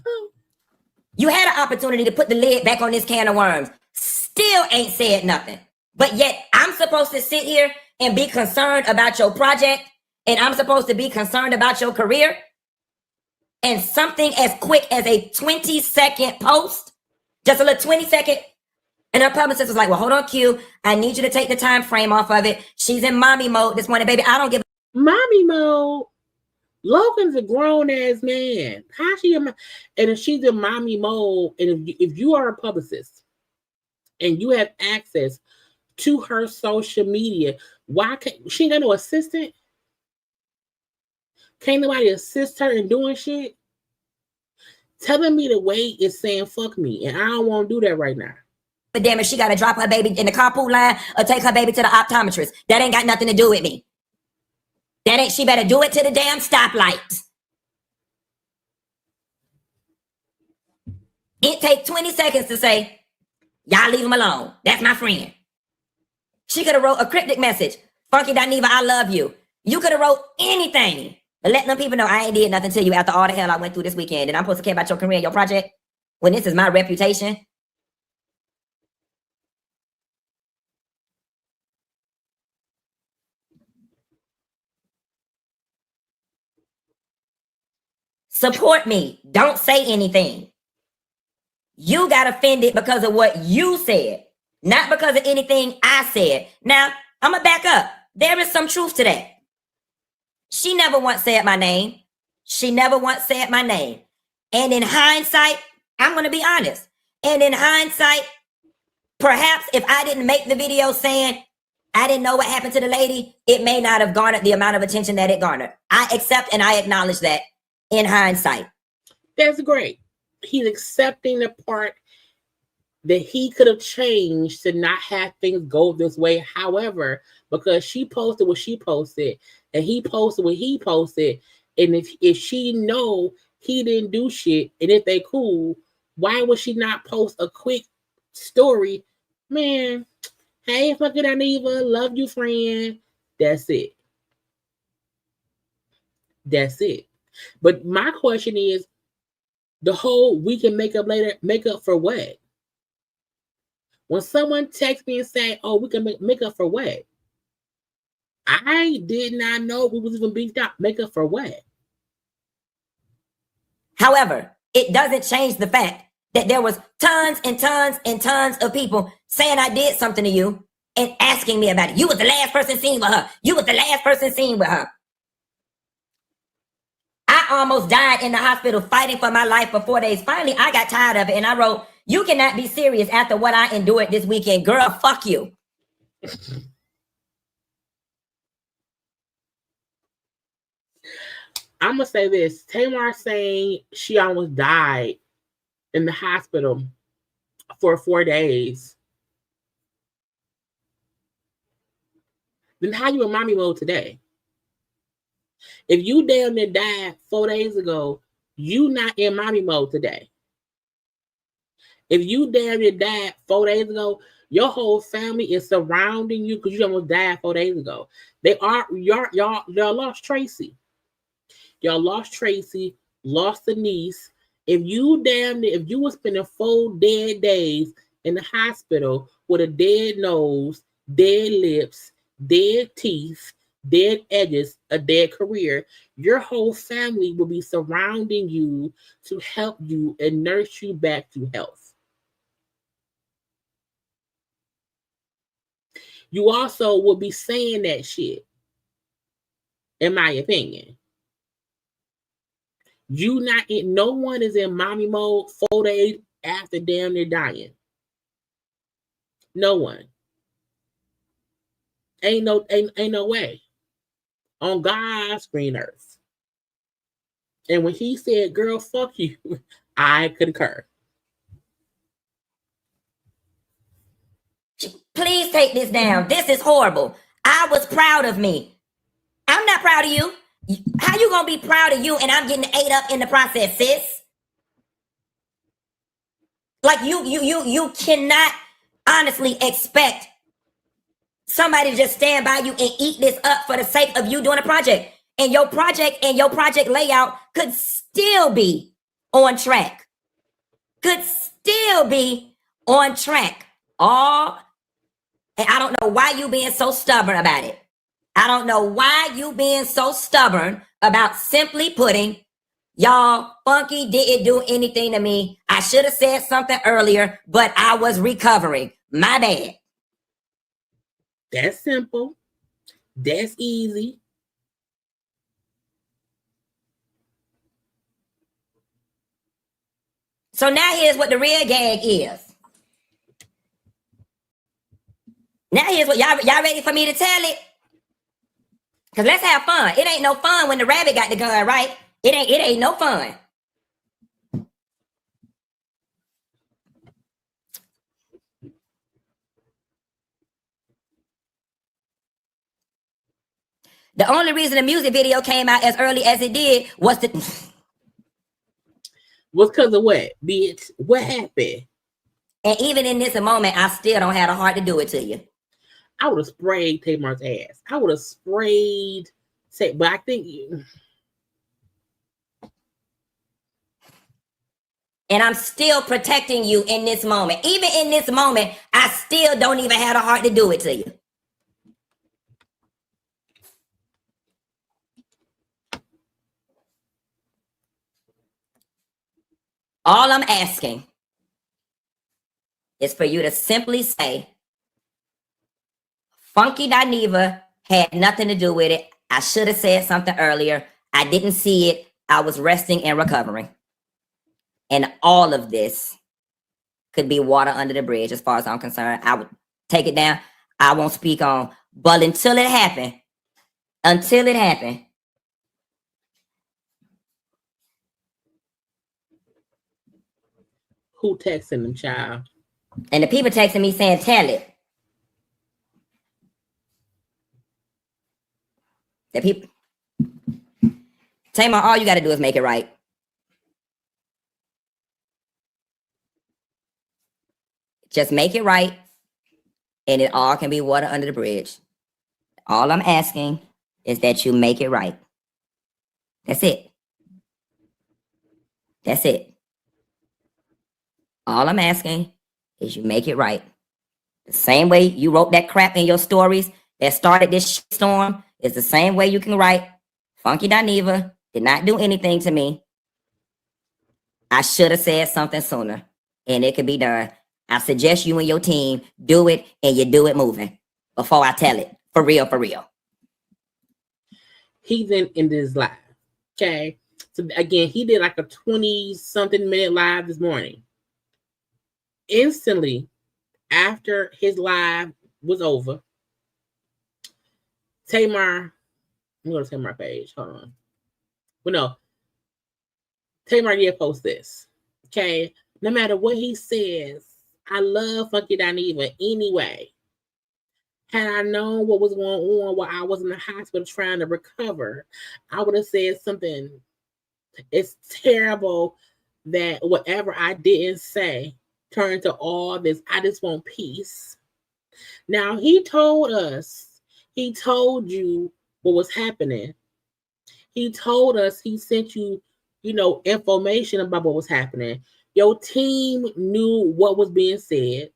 You had an opportunity to put the lid back on this can of worms. Still ain't said nothing. But yet I'm supposed to sit here and be concerned about your project, and I'm supposed to be concerned about your career. And something as quick as a 20-second post, just a little 20-second, And her publicist was like, well, hold on, Q. I need you to take the time frame off of it. She's in mommy mode this morning, baby. I don't give a mommy mode. Logan's a grown ass man. How she and if she's in mommy mode, and if you are a publicist and you have access to her social media, why can't she ain't got no assistant? Can't nobody assist her in doing shit? Telling me to wait is saying fuck me, and I don't want to do that right now. But damn, if she got to drop her baby in the carpool line or take her baby to the optometrist, that ain't got nothing to do with me. That ain't, she better do it to the damn stoplight. It takes 20 seconds to say, y'all leave him alone. That's my friend. She could have wrote a cryptic message. Funky Dineva, I love you. You could have wrote anything. But let them people know I ain't did nothing to you after all the hell I went through this weekend. And I'm supposed to care about your career and your project when this is my reputation. Support me. Don't say anything. You got offended because of what you said, not because of anything I said. Now, I'm going to back up. There is some truth to that. She never once said my name. She never once said my name. And in hindsight, I'm going to be honest. And in hindsight, perhaps if I didn't make the video saying I didn't know what happened to the lady, it may not have garnered the amount of attention that it garnered. I accept and I acknowledge that in hindsight. That's great. He's accepting the part that he could have changed to not have things go this way. However, because she posted what she posted and he posted what he posted, and if she know he didn't do shit and if they cool, why would she not post a quick story? Man, hey, fucking Dineva, love you, friend. That's it. That's it. But my question is, the whole we can make up later, make up for what? When someone texts me and say, oh, we can make up for what? I did not know we was even beefed up. Make up for what? However, it doesn't change the fact that there was tons and tons and tons of people saying I did something to you and asking me about it. You was the last person seen with her. You was the last person seen with her. I almost died in the hospital fighting for my life for 4 days. Finally, I got tired of it and I wrote, you cannot be serious after what I endured this weekend. Girl, fuck you. I'm going to say this. Tamar saying she almost died in the hospital for 4 days. Then how you in mommy mode today? If you damn near died 4 days ago, you not in mommy mode today. If you damn near died 4 days ago, your whole family is surrounding you because you almost died 4 days ago. Y'all lost Tracy. Y'all lost Tracy, lost a niece. If you were spending 4 dead days in the hospital with a dead nose, dead lips, dead teeth, dead edges, a dead career, your whole family will be surrounding you to help you and nurse you back to health. You also will be saying that shit, in my opinion. No one is in mommy mode 4 days after damn near dying. No one. Ain't no way. On God's green earth. And when he said, girl, fuck you, I concur. Please take this down. This is horrible. I was proud of me. I'm not proud of you. How you gonna be proud of you and I'm getting ate up in the process, sis? Like you cannot honestly expect somebody to just stand by you and eat this up for the sake of you doing a project. And your project layout could still be on track. Could still be on track. And I don't know why you being so stubborn about it. I don't know why you being so stubborn about simply putting, y'all, Funky didn't do anything to me. I should have said something earlier, but I was recovering. My bad. That's simple. That's easy. So now here's what the real gag is. Now here's what y'all ready for me to tell it? Cause let's have fun. It ain't no fun when the rabbit got the gun, right? It ain't no fun. The only reason the music video came out as early as it did was because of what, bitch? What happened? And even in this moment, I still don't have the heart to do it to you. I would have sprayed Tamar's ass. I would have sprayed, but I think you. And I'm still protecting you in this moment. Even in this moment, I still don't even have the heart to do it to you. All I'm asking is for you to simply say, Funky Dineva had nothing to do with it. I should have said something earlier. I didn't see it. I was resting and recovering. And all of this could be water under the bridge as far as I'm concerned. I would take it down. I won't speak on. But until it happened, who texting them, child? And the people texting me saying, tell it. The people. Tamar, all you got to do is make it right. Just make it right, and it all can be water under the bridge. All I'm asking is that you make it right. That's it. That's it. All I'm asking is you make it right. The same way you wrote that crap in your stories that started this storm is the same way you can write, Funky Dineva did not do anything to me. I should have said something sooner, and it could be done. I suggest you and your team do it, and you do it moving before I tell it. For real, for real. He's in this live. Okay. So again, he did like a 20-something minute live this morning. Instantly, after his live was over, Tamar, I'm going to Tamar page. Hold on. Well, no. Tamar did post this. Okay. No matter what he says, I love Funky Dineva anyway. Had I known what was going on while I was in the hospital trying to recover, I would have said something. It's terrible that whatever I didn't say turned to all this. I just want peace. Now, he told us, he told you what was happening. He told us, he sent you, information about what was happening. Your team knew what was being said.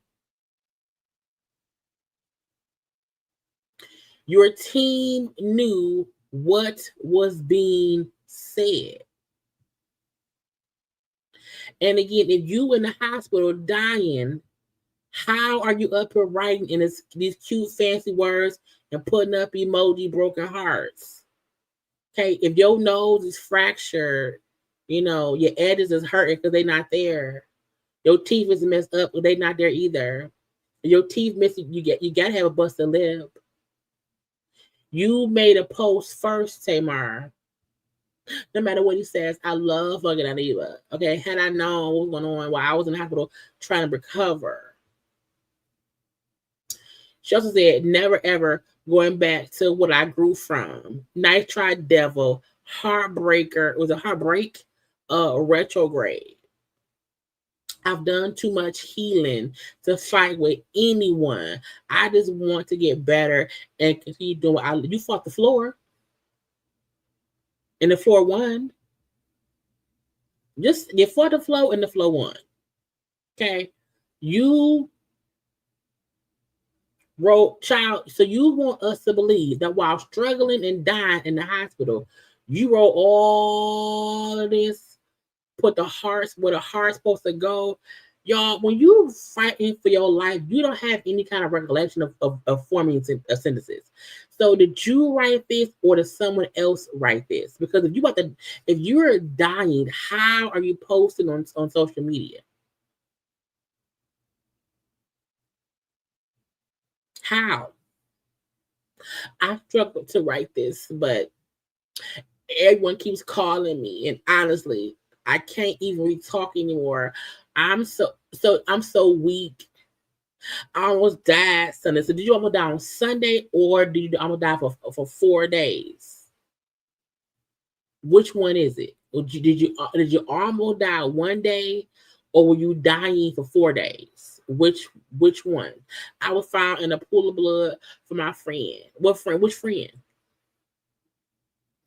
Your team knew what was being said. And again, if you in the hospital dying, how are you up here writing in these cute, fancy words and putting up emoji broken hearts? Okay, if your nose is fractured, your edges is hurting because they're not there. Your teeth is messed up because they're not there either. Your teeth missing, you gotta have a busted lip. You made a post first, Tamar. No matter what he says, I love Funky Dineva. Okay, had I known what was going on while I was in the hospital trying to recover. She also said, never ever going back to what I grew from. Nice try, devil. Heartbreaker. It was a heartbreak. Retrograde. I've done too much healing to fight with anyone. I just want to get better and continue doing. You fought the floor. And the floor won. You fought the floor and the floor won. Okay. You wrote, child, so you want us to believe that while struggling and dying in the hospital, you wrote all of this, put the hearts where the heart's supposed to go. Y'all, when you fighting for your life, you don't have any kind of recollection of forming sentences. So did you write this or did someone else write this? Because if you're dying, how are you posting on social media? How? I struggled to write this, but everyone keeps calling me, and honestly, I can't even talk anymore. I'm so weak. I almost died Sunday. So did you almost die on Sunday, or did you almost die for 4 days? Which one is it? Did you almost die one day, or were you dying for 4 days? Which one? I was found in a pool of blood for my friend. What friend? Which friend?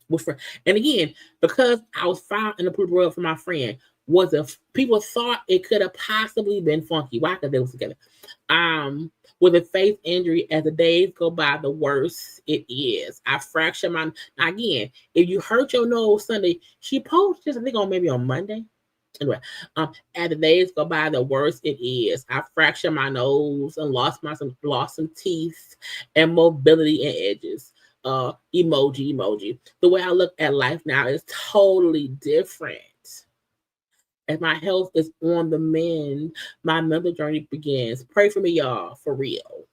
Which friend? And again, because I was found in a pool of blood for my friend, people thought it could have possibly been Funky. Why? Because they was together. With a face injury, as the days go by, the worse it is. I fractured my. Now again, if you hurt your nose Sunday, she posted this, I think, on maybe on Monday. Anyway, as the days go by, the worse it is. I fractured my nose and lost some teeth and mobility and edges. Emoji. The way I look at life now is totally different. As my health is on the mend, my mental journey begins. Pray for me, y'all, for real.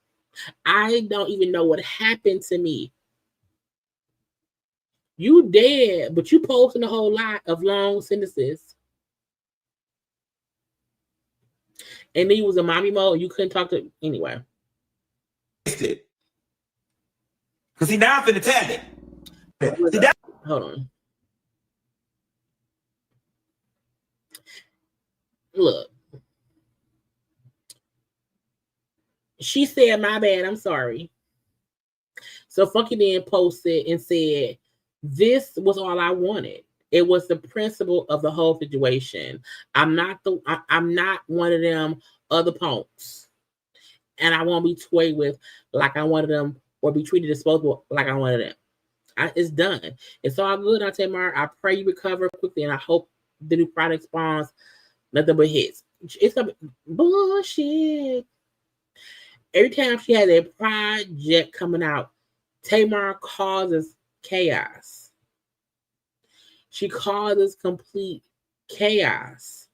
I don't even know what happened to me. You dead, but you posting a whole lot of long sentences. And then you was in mommy mode. You couldn't talk to anyway. Because see, now I'm finna tell it. Hold on. Look. She said, my bad, I'm sorry. So Funky then posted and said, this was all I wanted. It was the principle of the whole situation. I'm not one of them other punks. And I won't be toyed with like I wanted them or be treated disposable like I wanted them. It's done. It's all good, Tamar. I pray you recover quickly, and I hope the new product spawns nothing but hits. It's gonna be bullshit. Every time she has a project coming out, Tamar causes chaos. She causes complete chaos.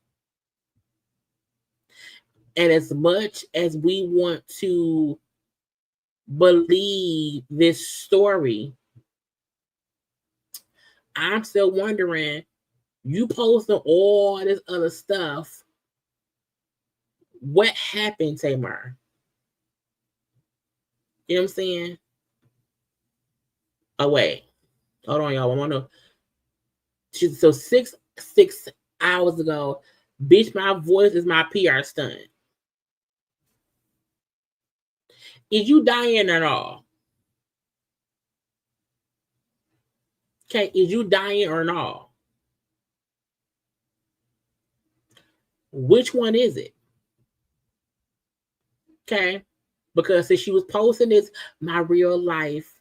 And as much as we want to believe this story, I'm still wondering, you posting all this other stuff, what happened, Tamar? You know what I'm saying? Oh, wait. Hold on, y'all. I want to. So 6 hours ago, bitch, my voice is my PR stunt. Is you dying at all? Okay, is you dying or not? Which one is it? Okay, because since she was posting this, my real life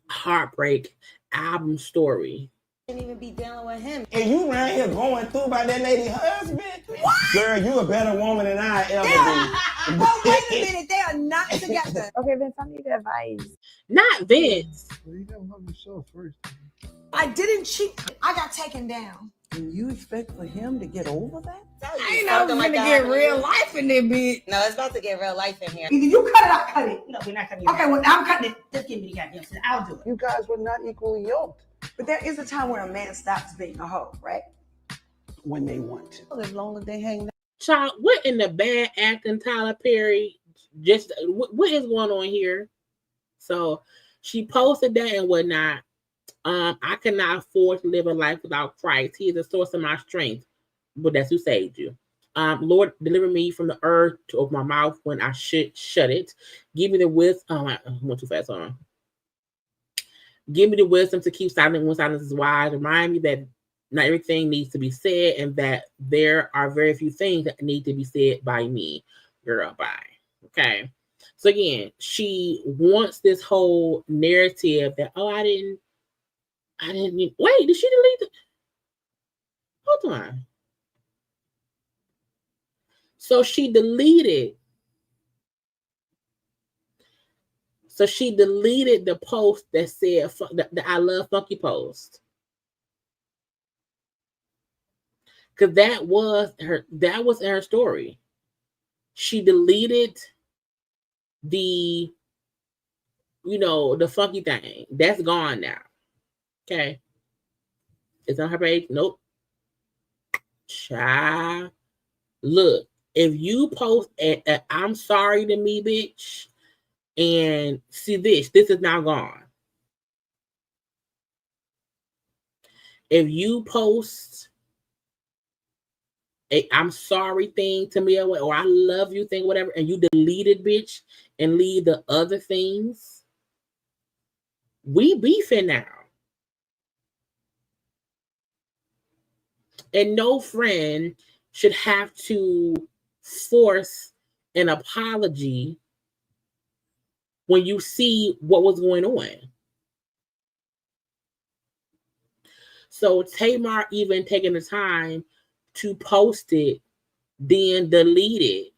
heartbreak album story. Shouldn't even be dealing with him. And you around here going through by that lady husband? What? Girl, you a better woman than I ever been. But wait a minute, they are not together. Okay, Vince, I need advice. Not Vince. Well, you gotta love yourself first. I didn't cheat. I got taken down. And you expect for him to get over that? I ain't know gonna get real life in there, bitch. No, it's about to get real life in here. Either you cut it, I cut it. No, we're not cutting it. Okay, well, I'm cutting it. Just give me the goddamn shit. I'll do it. You guys were not equally yoked But there is a time where a man stops being a hoe, right? when they want to. Well, as long as they hang Child, what in the bad acting, Tyler Perry? Just what is going on here? So she posted that and whatnot. I cannot afford to live a life without Christ. He is the source of my strength. But that's who saved you. Lord, deliver me from the earth to open my mouth when I should shut it. Give me the wisdom. I went too fast on. Give me the wisdom to keep silent when silence is wise. Remind me that not everything needs to be said, and that there are very few things that need to be said by me. Girl, bye. Okay. So again, she wants this whole narrative that, oh, I didn't wait, did she delete it? Hold on. So she deleted the post that said the I love funky post. Because that was her story. She deleted the funky thing. That's gone now. Okay. It's on her page. Nope. Child. Look, if you post a I'm sorry to me, bitch, and see this is now gone. If you post a I'm sorry thing to me or I love you thing, whatever, and you delete it, bitch, and leave the other things, we beefing now. And no friend should have to force an apology when you see what was going on. So Tamar even taking the time to post it, then delete it.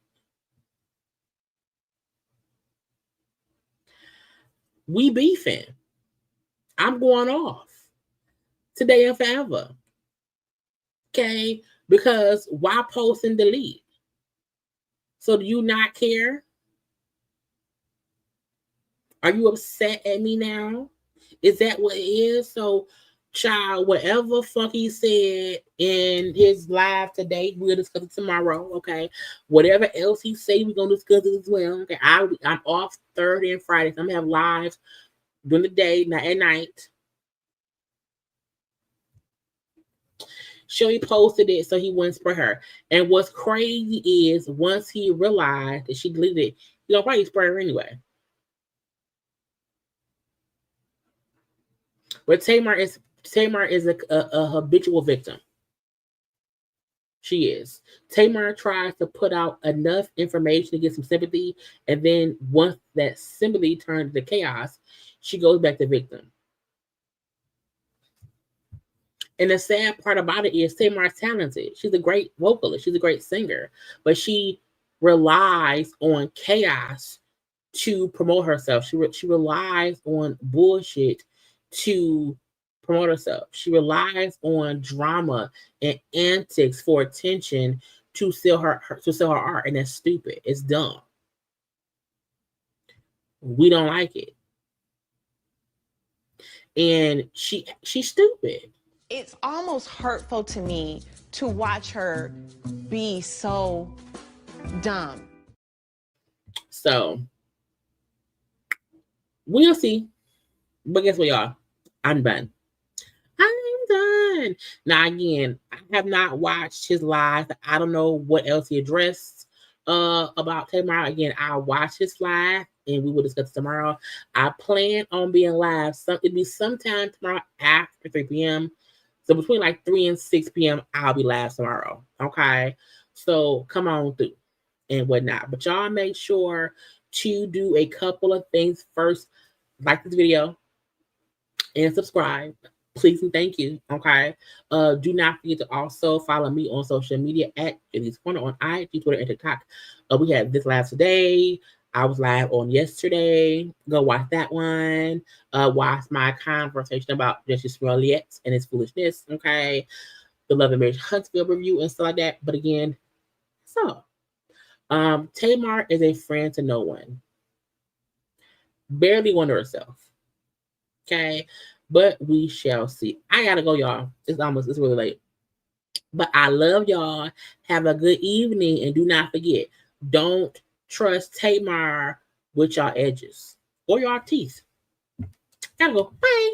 We beefing. I'm going off today and forever. Okay? Because why post and delete? So do you not care? Are you upset at me now? Is that what it is? So, child, whatever Funky said in his live today, we'll discuss it tomorrow, okay? Whatever else he say, we're going to discuss it as well, okay? I'm off Thursday and Friday. So I'm going to have lives during the day, not at night. She posted it so he wouldn't spray her. And what's crazy is once he realized that she deleted it, he'll probably spray her anyway. But Tamar is a habitual victim. She is. Tamar tries to put out enough information to get some sympathy, and then once that sympathy turns to chaos, she goes back to victim. And the sad part about it is Tamar's talented. She's a great vocalist. She's a great singer. But she relies on chaos to promote herself. She relies on bullshit to promote herself. She relies on drama and antics for attention to sell her art. And that's stupid. It's dumb. We don't like it. And she's stupid. It's almost hurtful to me to watch her be so dumb. So we'll see. But guess what, y'all? I'm done. Now, again, I have not watched his live. I don't know what else he addressed about Tamar. Again, I'll watch his live and we will discuss tomorrow. I plan on being live. It'll be sometime tomorrow after 3 p.m. So between like 3 and 6 p.m., I'll be live tomorrow. Okay? So come on through and whatnot. But y'all make sure to do a couple of things first. Like this video and subscribe. Please and thank you. Okay. Do not forget to also follow me on social media at JayLeesCorner on IG, Twitter, and TikTok. We had this live today. I was live on yesterday. Go watch that one. Watch my conversation about Justice Smollett and his foolishness. Okay. The Love and Marriage Huntsville review and stuff like that. But again, so Tamar is a friend to no one. Barely one to herself. Okay. But we shall see. I gotta go, y'all. It's really late. But I love y'all. Have a good evening. And do not forget, don't trust Tamar with your edges or your teeth. Gotta go. Bye.